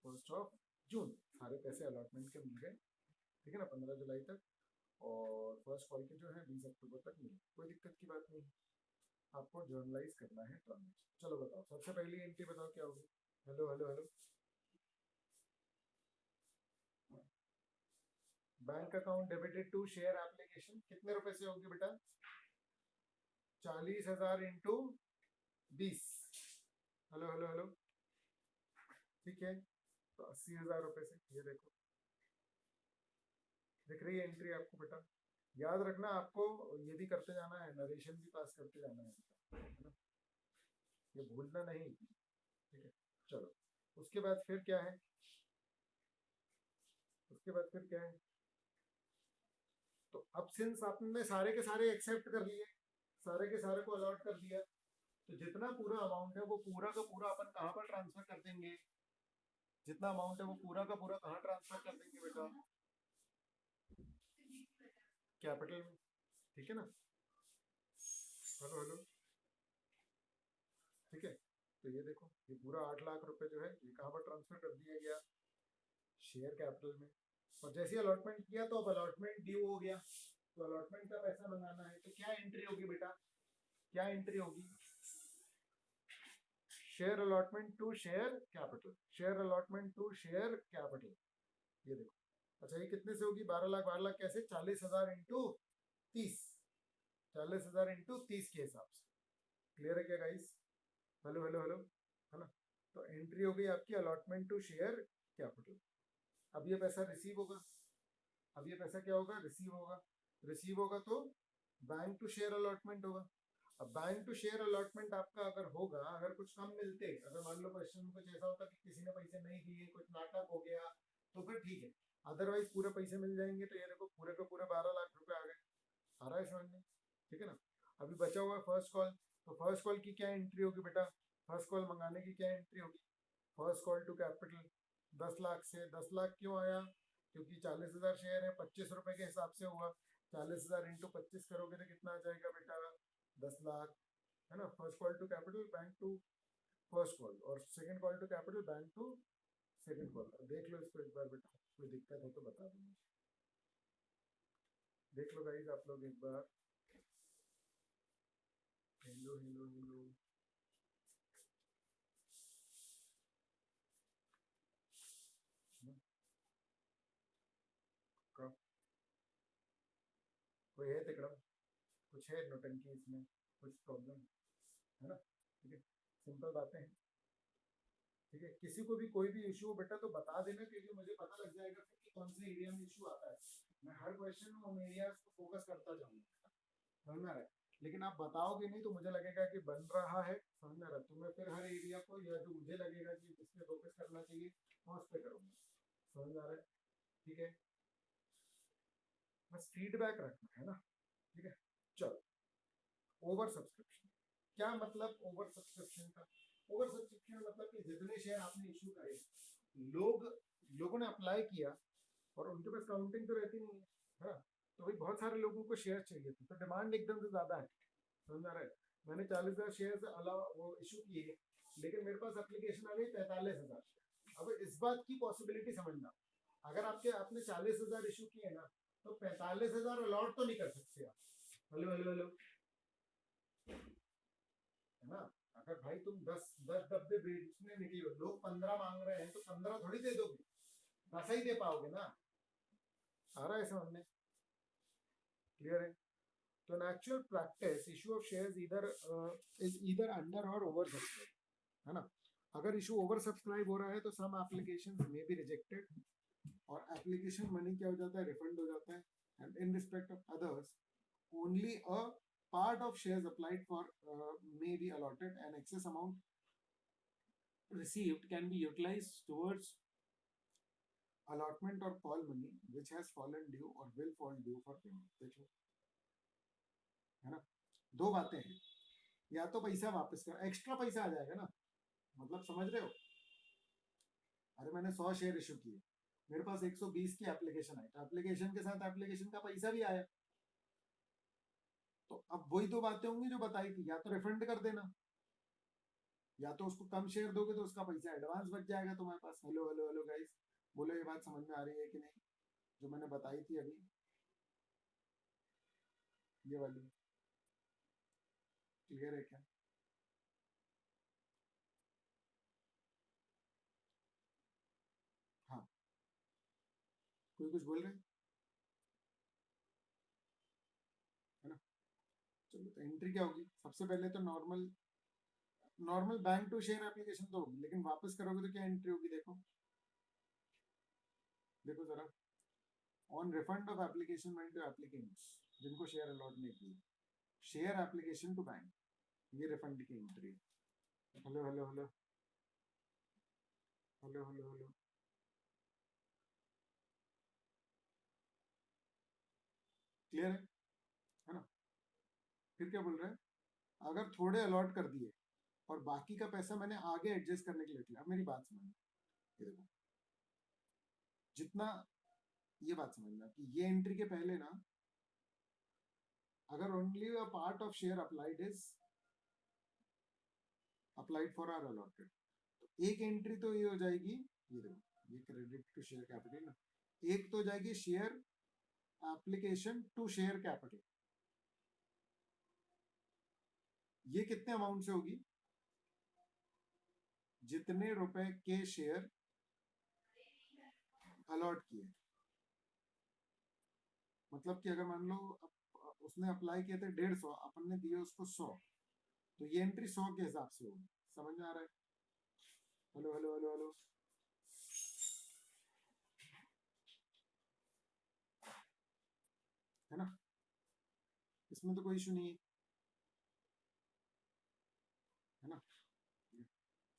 1st of June. सारे पैसे allotment के मिल गए, ठीक है ना, 15 जुलाई तक। और फर्स्ट कॉल के जो है 20 अक्टूबर तक मिले, कोई दिक्कत की बात नहीं। आपको जर्नलाइज करना है ट्रांजेक्शन। चलो बताओ, सबसे पहली एंट्री बताओ क्या होगी? Hello hello hello, bank account debited to share application कितने रुपए से होगी बेटा? 40,000 इंटू 20। हेलो हेलो हेलो, ठीक है, तो 80,000 रुपए से। ये देखो दिख रही है एंट्री आपको बेटा? याद रखना आपको, ये भी करते जाना है, नरेशन भी पास करते जाना है ना, ये भूलना नहीं, ठीक है। चलो उसके बाद फिर क्या है? उसके बाद फिर क्या है? तो अब सिंस आपने सारे के सारे एक्सेप्ट कर लिए, सारे के सारे को अलॉट कर दिया, तो जितना पूरा अमाउंट है वो पूरा का पूरा अपन कहाँ पर ट्रांसफर कर देंगे? जितना अमाउंट है वो पूरा का पूरा कहाँ ट्रांसफर कर देंगे बेटा? कैपिटल में, ठीक है ना। हेलो हेलो, ठीक है। तो ये देखो, ये पूरा 8 लाख रुपए जो है ये कहाँ पर ट्रांसफर कर दिया गया? शेयर कैपिटल में। और जैसे अलॉटमेंट किया तो अब अलॉटमेंट ड्यू हो गया, तो अलॉटमेंट का पैसा मंगाना है, तो क्या एंट्री होगी बेटा? क्या एंट्री होगी? Share allotment to share capital, share allotment to share capital. ये देखो, अच्छा ये कितने से होगी? 12 लाख। 12 लाख कैसे? 40,000 इंटू 30, 40,000 इंटू 30 के हिसाब से, क्लियर है क्या गाइस? हेलो हेलो हेलो, है ना। तो एंट्री हो गई आपकी अलॉटमेंट टू शेयर कैपिटल। अब ये पैसा रिसीव होगा, अब ये पैसा क्या होगा? रिसीव होगा। रिसीव होगा तो बैंक टू शेयर अलॉटमेंट होगा। अब बैंक टू शेयर अलॉटमेंट आपका अगर होगा, अगर कुछ कम मिलते, अगर मान लो क्वेश्चन में कुछ ऐसा होता कि किसी ने पैसे नहीं दिए, कुछ नाटक हो गया, तो फिर ठीक है, अदरवाइज पूरे पैसे मिल जाएंगे। तो ये देखो पूरे के पूरे 12 लाख रुपए आ गए, आ रहा है समझ में? ठीक है ना। अभी बचा हुआ है फर्स्ट कॉल, तो फर्स्ट कॉल की क्या एंट्री होगी बेटा? फर्स्ट कॉल मंगाने की क्या एंट्री होगी? First call to capital 10 lakh से। 10 लाख क्यों आया? क्योंकि 40,000 शेयर है, 25 रुपए के हिसाब से हुआ। 40,000 इंटू 25 करोगे तो कितना आ जाएगा बेटा? 10 लाख, है ना। First call to capital, bank to first call, और second call to capital, bank to second call. देख लो इसको एक बार बेटा, कोई दिक्कत हो तो बता दो मुझे। देख लो गाइस आप लोग एक बार। हेलो हेलो हेलो, कोई है तिकड़म? कुछ है नोटंकी इसमें? कुछ प्रॉब्लम, है ना? ठीक है, सिंपल बातें हैं, ठीक है। किसी को भी कोई भी इशू हो बेटा तो बता देना, क्योंकि मुझे पता लग जाएगा फिर कि कौन से एरिया में इशू आता है। मैं हर क्वेश्चन में उन एरियाज को फोकस करता जाऊंगा, समझ में आ रहा है? लेकिन आप बताओगे नहीं तो मुझे लगेगा कि बन रहा है, समझ में आ रहा है, तो मैं फिर हर एरिया को या जो मुझे लगेगा कि जिस पे फोकस करना चाहिए मैं उस पे करूंगा, समझ में आ रहा है, ठीक है, बस फीडबैक रखना है ना, ठीक है। चलो, ओवर सब्सक्रिप्शन, क्या मतलब ओवर सब्सक्रिप्शन का? ओवर सब्सक्रिप्शन मतलब कि जितने शेयर आपने इश्यू करे, लोग लोगों ने अप्लाई किया और उनके पास काउंटिंग तो रहती नहीं है ना, तो भाई बहुत सारे लोगों को शेयर चाहिए थे, तो डिमांड एकदम से ज्यादा है, समझ आ रहा है। मैंने 40,000 शेयर अलावा वो इशू किए, लेकिन मेरे पास एप्लीकेशन आ गई 45,000 शेयर। अब इस बात की पॉसिबिलिटी समझना, अगर आपने 40,000 इशू किए ना, तो 45,000 अलॉट तो नहीं कर सकते आप। हेलो हेलो हेलो, है ना। अगर भाई तुम 10 डब्बे बेचने निकले हो, लोग 15 मांग रहे हैं, तो 15 थोड़ी दे दोगे, 10 ही दे पाओगे ना। आ रहा है समझ में, क्लियर है। तो an actual practice issue of shares either is either under or over subscribed, है ना। अगर इशू ओवर सब्सक्राइब हो रहा है तो सम एप्लीकेशन में बी रिजेक्टेड, और एप्लीकेशन मनी क्या हो जाता है, रिफंड हो जाता है। And in respect of others only a part of shares applied for may be allotted, and excess amount received can be utilized towards allotment or call money which has fallen due or will fall due for payment। देखो, है ना, दो बातें हैं, या तो पैसा वापस कर, एक्स्ट्रा पैसा आ जाएगा ना, मतलब समझ रहे हो। अरे मैंने 100 शेयर इशू किए, मेरे पास 120 की एप्लीकेशन आई, तो एप्लीकेशन के साथ एप्लीकेशन का पैसा भी आया। तो अब वही दो बातें होंगी जो बताई थी, या तो रिफंड कर देना, या तो उसको कम शेयर दोगे तो उसका पैसा एडवांस बच जाएगा तुम्हारे पास। हेलो हेलो हेलो गाइस, बोलो ये बात समझ में आ रही है कि नहीं, जो मैंने बताई थी अभी, ये वाली, क्लियर है क्या? हाँ, कोई कुछ बोल रहे हैं, है ना। चलो, तो एंट्री क्या होगी, सबसे पहले तो normal normal bank to share application तो होगी, लेकिन वापस करोगे तो क्या एंट्री होगी, देखो, देखो जरा, ऑन रिफंड ऑफ एप्लीकेशन मेंट टू एप्लीकेंट्स जिनको शेयर अलॉट नहीं किए, शेयर एप्लीकेशन टू बैंक, ये रिफंड की एंट्री है। Hello hello hello hello hello hello, clear है ना। फिर क्या बोल रहे हैं, अगर थोड़े अलॉट कर दिए और बाकी का पैसा मैंने आगे एडजस्ट करने के लिए किया, अब मेरी बात समझना, ये देखो, जितना, ये बात समझना कि ये एंट्री के पहले ना, अगर only a part of share applied is applied for are allotted, तो एक एंट्री तो ये हो जाएगी, ये देखो, ये क्रेडिट टू शेयर कैपिटल ना, एक तो हो जाएगी share application to share capital, ये कितने अमाउंट से होगी, जितने रुपए के शेयर अलॉट किए, मतलब कि अगर मान लो उसने अप्लाई किए थे 150, अपन ने दिए उसको 100, तो ये एंट्री 100 के हिसाब से होगी, समझ में आ रहा है। हेलो हेलो हेलो हेलो, है ना, इसमें तो कोई इशू नहीं है, है ना।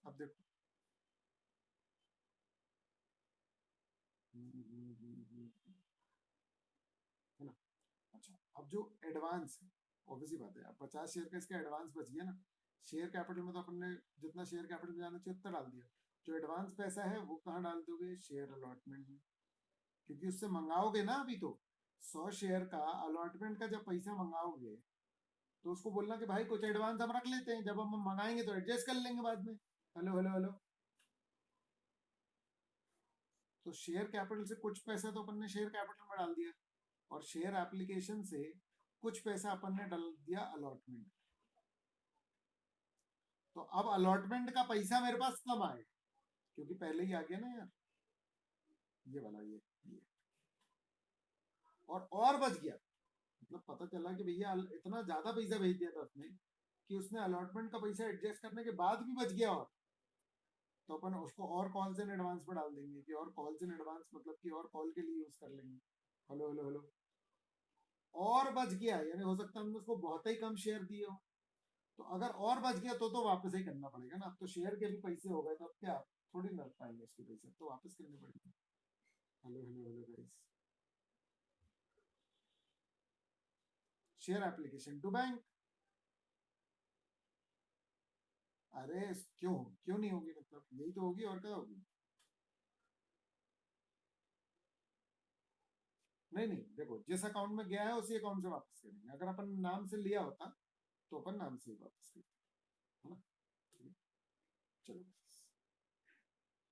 अब देखो, है ना। अच्छा, अब जो एडवांस है, ऑब्वियसली बात है, अब 50 शेयर का इसका एडवांस बच गया ना, शेयर कैपिटल में तो अपन ने जितना शेयर कैपिटल में जाना चाहिए उतना डाल दिया, जो एडवांस पैसा है वो कहाँ डाल दोगे, शेयर अलॉटमेंट में, क्योंकि उससे मंगाओगे ना अभी तो, 100 शेयर का अलॉटमेंट का जब पैसा मंगाओगे, तो उसको बोलना कि भाई कुछ एडवांस हम रख लेते हैं, जब हम मंगाएंगे तो एडजस्ट कर लेंगे बाद में। हेलो हेलो हेलो, तो शेयर कैपिटल से कुछ पैसा तो अपन ने शेयर कैपिटल में डाल दिया, और शेयर एप्लीकेशन से कुछ पैसा अपन ने डाल दिया अलॉटमेंट। तो अब अलॉटमेंट का पैसा मेरे पास कब आए, क्योंकि पहले ही आ गया ना यार, ये वाला, ये और बच गया, मतलब पता चला कि भैया इतना ज्यादा पैसा भेज दिया था उसने, कि उसने अलॉटमेंट का पैसा एडजस्ट करने के बाद भी बच गया, और तो अपन उसको और कॉल्स इन एडवांस में डाल देंगे, कि और कॉल्स इन एडवांस मतलब कि और कॉल के लिए यूज कर लेंगे। हेलो हेलो हेलो, और बच गया, यानी हो सकता है हमने उसको बहुत ही कम शेयर दिए हो, तो अगर और बच गया तो वापस ही करना पड़ेगा ना। अब तो शेयर के भी पैसे हो गए, तो अब क्या थोड़ी ना पाएंगे उसके पैसे, तो वापस करने पड़ेंगे। Hello hello hello guys. Share application to bank. अरे क्यों क्यों नहीं होगी, मतलब यही तो होगी, और क्या होगी। नहीं नहीं, देखो जिस अकाउंट में गया है उसी अकाउंट से वापस करेंगे। अगर अपन नाम से लिया होता तो अपन नाम से ही वापस करते, है ना। ठीक है, चलो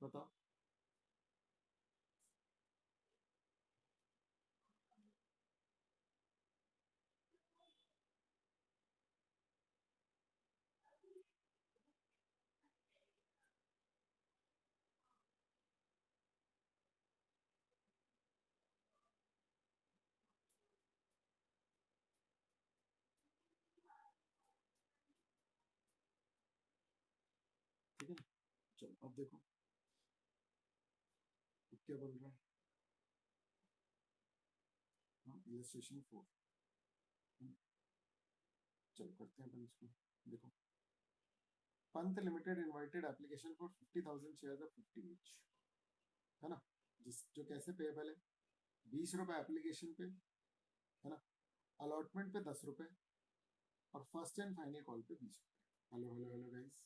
बताओ। ठीक है ना, चलो अब देखो अब क्या बोल रहा है। हाँ, इलस्ट्रेशन 4। चलो करते हैं अपन इसको। देखो, Pant limited invited application for 50,000 share of 50 each, है ना। जिस जो कैसे पेएबल है, 20 रुपए एप्लीकेशन पे, है ना। अलॉटमेंट पे 10 रुपए, और फर्स्ट एंड फाइनल कॉल पे 20 रुपए। Hello hello hello guys.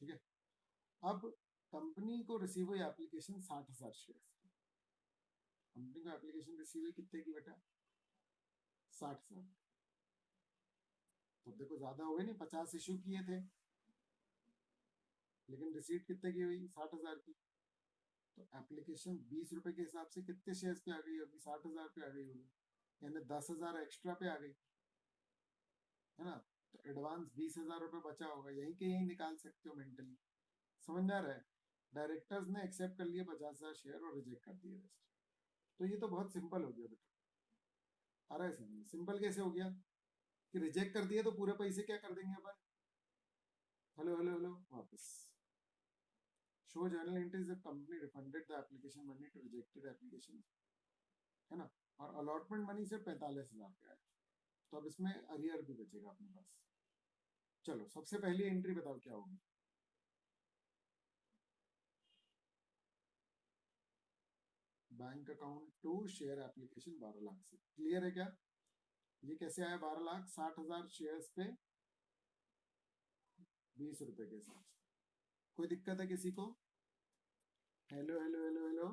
ठीक है, अब कंपनी को रिसीव हुई एप्लीकेशन 60,000 शेयर। कंपनी को एप्लीकेशन रिसीव हुई कितने की बेटा, 60,000। तो देखो ज्यादा हो गए नहीं, 50 इशू किए थे, लेकिन रिसीट कितने की हुई, 60,000 की। तो एप्लीकेशन 20 रुपए के हिसाब से कितने शेयर पे आ गई होगी, 60,000 पे आ गई होगी, यानी 10,000 एक्स्ट्रा पे आ गई, है ना। तो एडवांस 20,000 रुपये बचा होगा, यहीं के यहीं निकाल सकते हो मेंटली। समझ में आ रहा है। डायरेक्टर्स ने एक्सेप्ट कर लिए 50,000 शेयर और रिजेक्ट कर दिए रेस्ट। तो ये तो बहुत सिंपल हो गया बेटा। आ रहा है समझ, सिंपल कैसे हो गया कि रिजेक्ट कर दिए तो पूरे पैसे क्या कर देंगे अपन। हेलो हेलो हेलो वापस। Show journal entries if company refunded the application money to rejected application, है ना। और अलॉटमेंट मनी सिर्फ 45,000 का है, तो अब इसमें अरियर भी बचेगा अपने पास। चलो सबसे पहली एंट्री बताओ क्या होगी। Bank account to share application 12 lakh से, क्लियर है क्या। ये कैसे आया 12 लाख, 60,000 शेयर पे 20 रुपए के हिसाब से। कोई दिक्कत है किसी को। हेलो हेलो हेलो हेलो,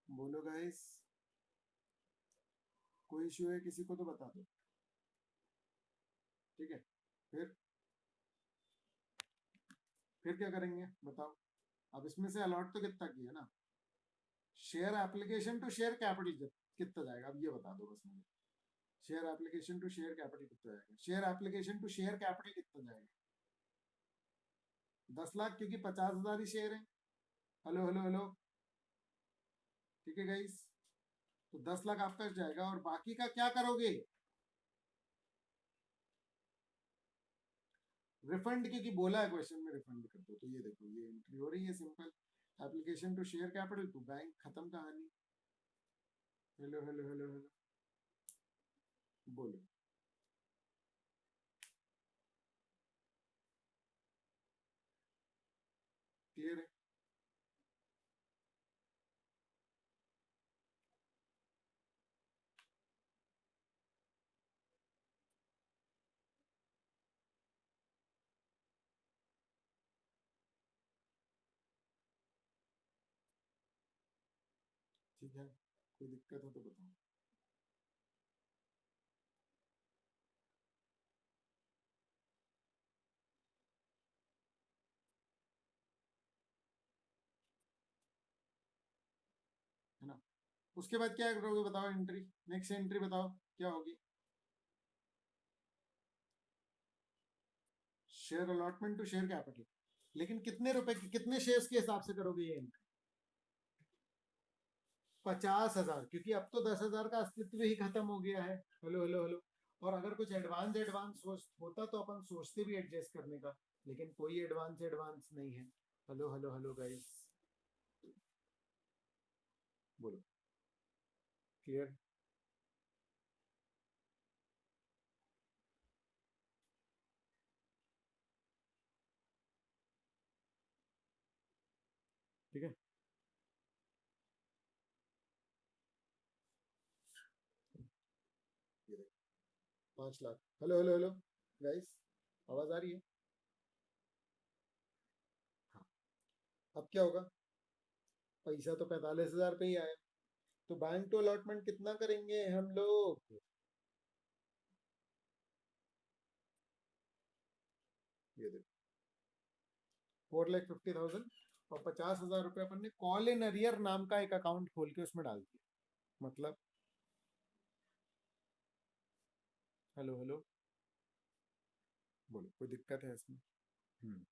बोलो गाइस। कोई इश्यू है किसी को तो बता दो। ठीक है, फिर फिर क्या करेंगे बताओ। अब इसमें से अलॉट तो कितना किया ना, share application to share capital कितना जाएगा, अब ये बता दो बस मुझे। Share application to share capital कितना जाएगा, share application to share capital कितना जाएगा। 10 लाख, क्योंकि 50,000 ही शेयर है। हेलो हेलो हेलो, ठीक है गाइस। तो 10 लाख आपका जाएगा, और बाकी का क्या करोगे। रिफंड, क्योंकि बोला है क्वेश्चन में रिफंड कर दो, तो ये देखो ये एंट्री हो रही है simple. Application to share capital to bank, खत्म कहानी। हेलो हेलो हेलो हेलो, बोलो। क्लियर है। ठीक है, कोई दिक्कत हो तो बताओ। है ना, उसके बाद क्या करोगे बताओ, एंट्री, नेक्स्ट एंट्री बताओ क्या होगी। Share allotment to share capital, लेकिन कितने रुपए की, कितने शेयर्स के हिसाब से करोगे ये एंट्री। 50,000, क्योंकि अब तो 10,000 का अस्तित्व ही खत्म हो गया है। हेलो हेलो हेलो, और अगर कुछ एडवांस एडवांस होता तो अपन सोचते भी एडजस्ट करने का, लेकिन कोई एडवांस एडवांस नहीं है। Hello hello hello guys. बोलो, क्लियर? ठीक है, ये देखो 5 lakh. Hello hello hello guys, आवाज आ रही है? हाँ। अब क्या होगा? पैसा तो 45,000 पे ही आया, तो बैंक टू अलॉटमेंट कितना करेंगे हम लोग? ये देखो 4,50,000, और 50,000 रुपये अपन ने कॉल इन अरियर नाम का एक अकाउंट खोल के उसमें डाल दिया। मतलब, हेलो हेलो, बोलो, कोई दिक्कत है इसमें? हम्म।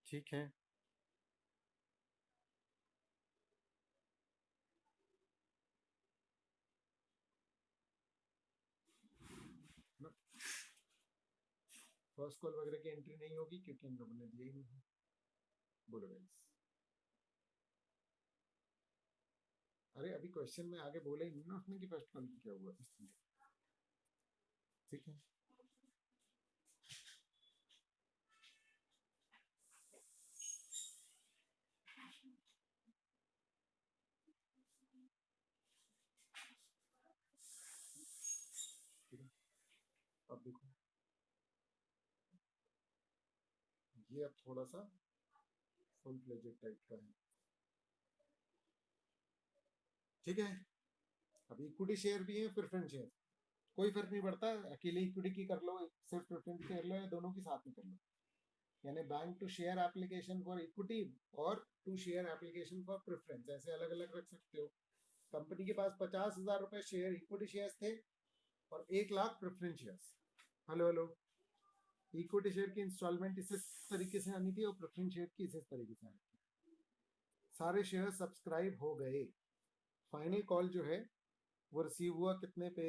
ठीक है ना, फर्स्ट कॉल वगैरह की एंट्री नहीं होगी क्योंकि इन लोगों ने दिया ही नहीं है। बोलो गाइस। अरे अभी क्वेश्चन में आगे बोला ही नहीं ना उसने कि फर्स्ट कॉल क्या हुआ, इसलिए। ठीक है, ठीक है। अब देखो, ये अब थोड़ा सा फुल फ्लेजेड टाइप का है। ठीक है, अब इक्विटी शेयर भी है, प्रेफरेंस शेयर, कोई फर्क नहीं पड़ता, अकेले इक्विटी की कर लो, सिर्फ प्रेफरेंस कर लो, या दोनों की साथ में कर लो। यानी bank to share application for equity और to share application for preference, ऐसे अलग अलग रख सकते हो। कंपनी के पास 50,000 रुपए शेयर इक्विटी शेयर थे और 1 lakh preference share. Hello hello, equity share की इंस्टॉलमेंट इस तरीके से आनी थी और प्रेफरेंस शेयर की इस तरीके से आनी थी। सारे शेयर सब्सक्राइब हो गए। फाइनल कॉल जो है वो रिसीव हुआ कितने पे?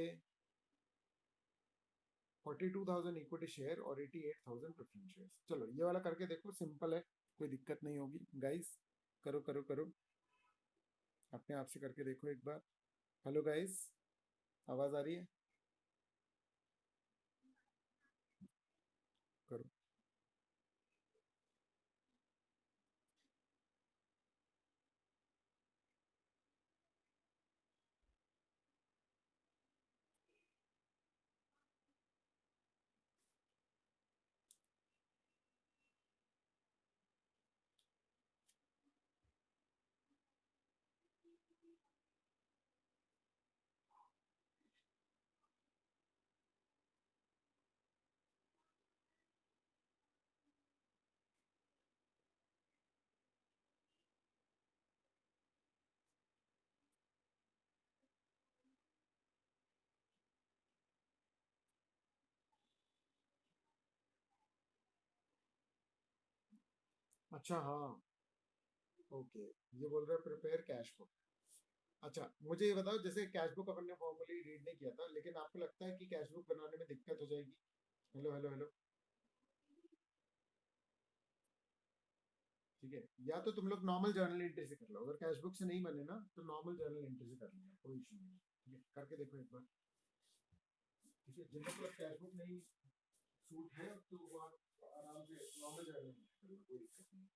42,000 इक्विटी शेयर और 88,000 प्रेफरेंस शेयर। चलो ये वाला करके देखो, सिंपल है, कोई दिक्कत नहीं होगी गाइस। करो करो करो, अपने आप से करके देखो एक बार। हेलो गाइस, आवाज आ रही है? करो। अच्छा हाँ, ओके, ये बोल रहे हैं प्रिपेयर कैश बुक। अच्छा मुझे ये बताओ, जैसे कैश बुक अपन ने फॉर्मली रीड नहीं किया था, लेकिन आपको लगता है कि कैश बुक बनाने में दिक्कत हो जाएगी? हेलो हेलो हेलो, ठीक है, या तो तुम लोग नॉर्मल जर्नल एंट्री से कर लो, अगर कैश बुक से नहीं बने ना तो नॉर्मल जर्नल एंट्री से कर लेना, कोई इशू नहीं है। ठीक है, करके देखो एक बार। ठीक है, जिन लोग कैश बुक नहीं सूट है तो वो आप आराम से नॉर्मल जर्नल एंट्री कर लो, कोई दिक्कत नहीं।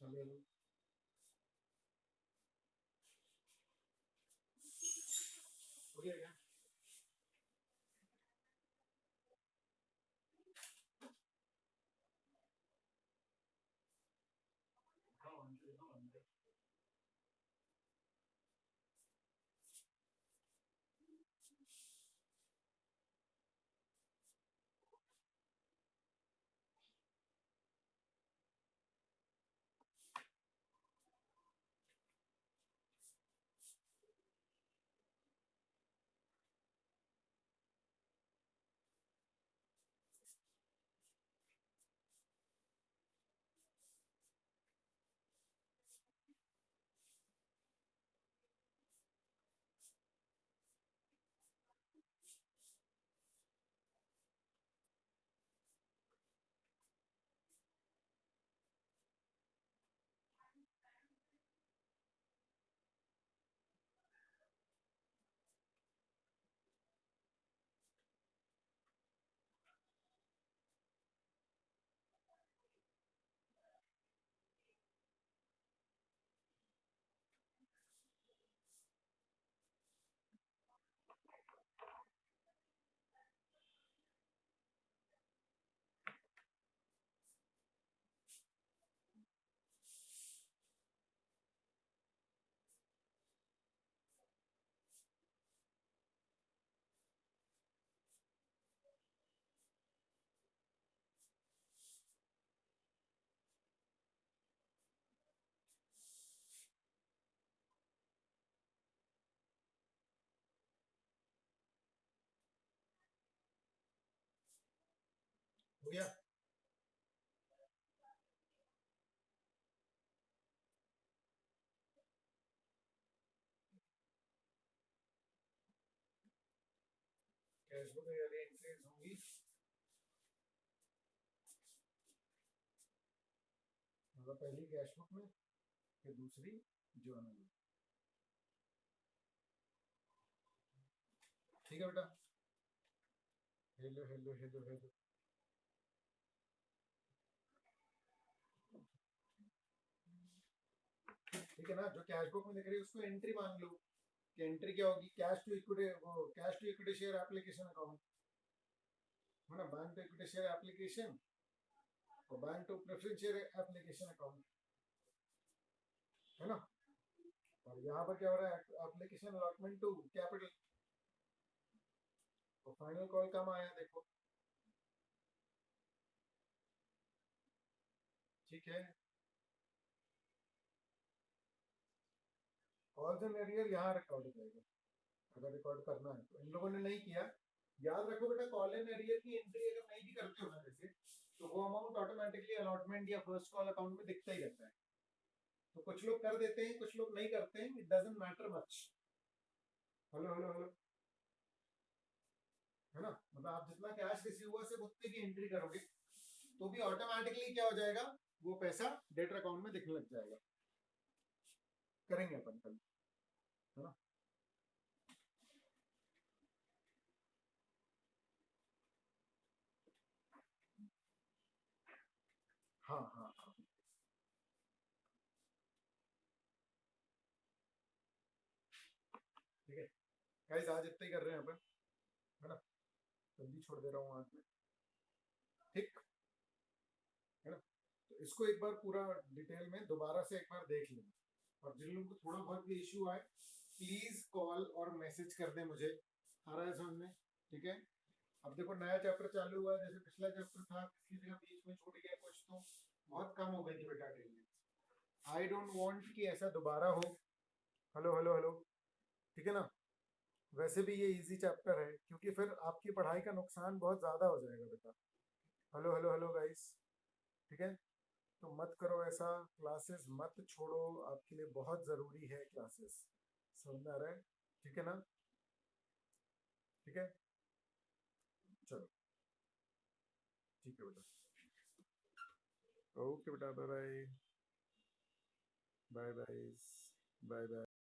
हेलो हो गया क्या? हाँ, हो गया। कैश बुक में वाली एंट्रीज होंगी, मतलब पहली कैश बुक में, फिर दूसरी जर्नल में। ठीक है बेटा। Hello hello hello hello. ठीक है ना, जो कैश बुक में दिख रही है उसको एंट्री मान लो, कि एंट्री क्या होगी, कैश टू इक्विटी, वो cash to equity share application account है ना, bank to equity share application और bank to preference share application account, है ना। और यहाँ पर क्या हो रहा है, एप्लीकेशन अलॉटमेंट टू कैपिटल। तो फाइनल कॉल कम आया देखो। ठीक है, कॉल्स एंड एरियर यहाँ रिकॉर्ड हो जाएगा, अगर रिकॉर्ड करना है तो। इन लोगों ने नहीं किया। याद रखो बेटा, कॉल एंड एरियर की एंट्री अगर नहीं भी करते हो ना जैसे, तो वो अमाउंट ऑटोमेटिकली अलॉटमेंट या फर्स्ट कॉल अकाउंट में दिखता ही रहता है। तो कुछ लोग कर देते हैं, कुछ लोग नहीं करते हैं, it doesn't matter much. Hello hello hello, है ना। मतलब आप जितना कैश रिसीव हुआ सिर्फ उतने की एंट्री करोगे तो भी ऑटोमेटिकली क्या हो जाएगा, वो पैसा डेटर अकाउंट में दिखने लग जाएगा। करेंगे अपन कल, है ना। हाँ हाँ हाँ। ठीक है गाइस, आज इतना ही कर रहे हैं अपन, है ना। जल्दी छोड़ दे रहा हूँ आज में। ठीक है ना। तो इसको एक बार पूरा डिटेल में दोबारा से एक बार देख लेंगे, और जिन लोगों को थोड़ा बहुत भी इश्यू आए प्लीज कॉल और मैसेज कर दें मुझे। आ रहा है समझ में? ठीक है। अब देखो नया चैप्टर चालू हुआ है, जैसे पिछला चैप्टर था किसी जगह बीच में छूट गया कुछ, तो बहुत कम हो गई थी बेटा अटेंडेंस। आई डोंट वांट कि ऐसा दोबारा हो। Hello hello hello. ठीक है ना। वैसे भी ये इजी चैप्टर है, क्योंकि फिर आपकी पढ़ाई का नुकसान बहुत ज्यादा हो जाएगा बेटा। Hello hello hello guys. ठीक है। तो मत करो ऐसा, क्लासेस मत छोड़ो, आपके लिए बहुत जरूरी है क्लासेस। समझ में आ रहा है? ठीक है ना। ठीक है। चलो ठीक है बेटा। ओके बेटा, bye bye. Bye bye. Bye bye.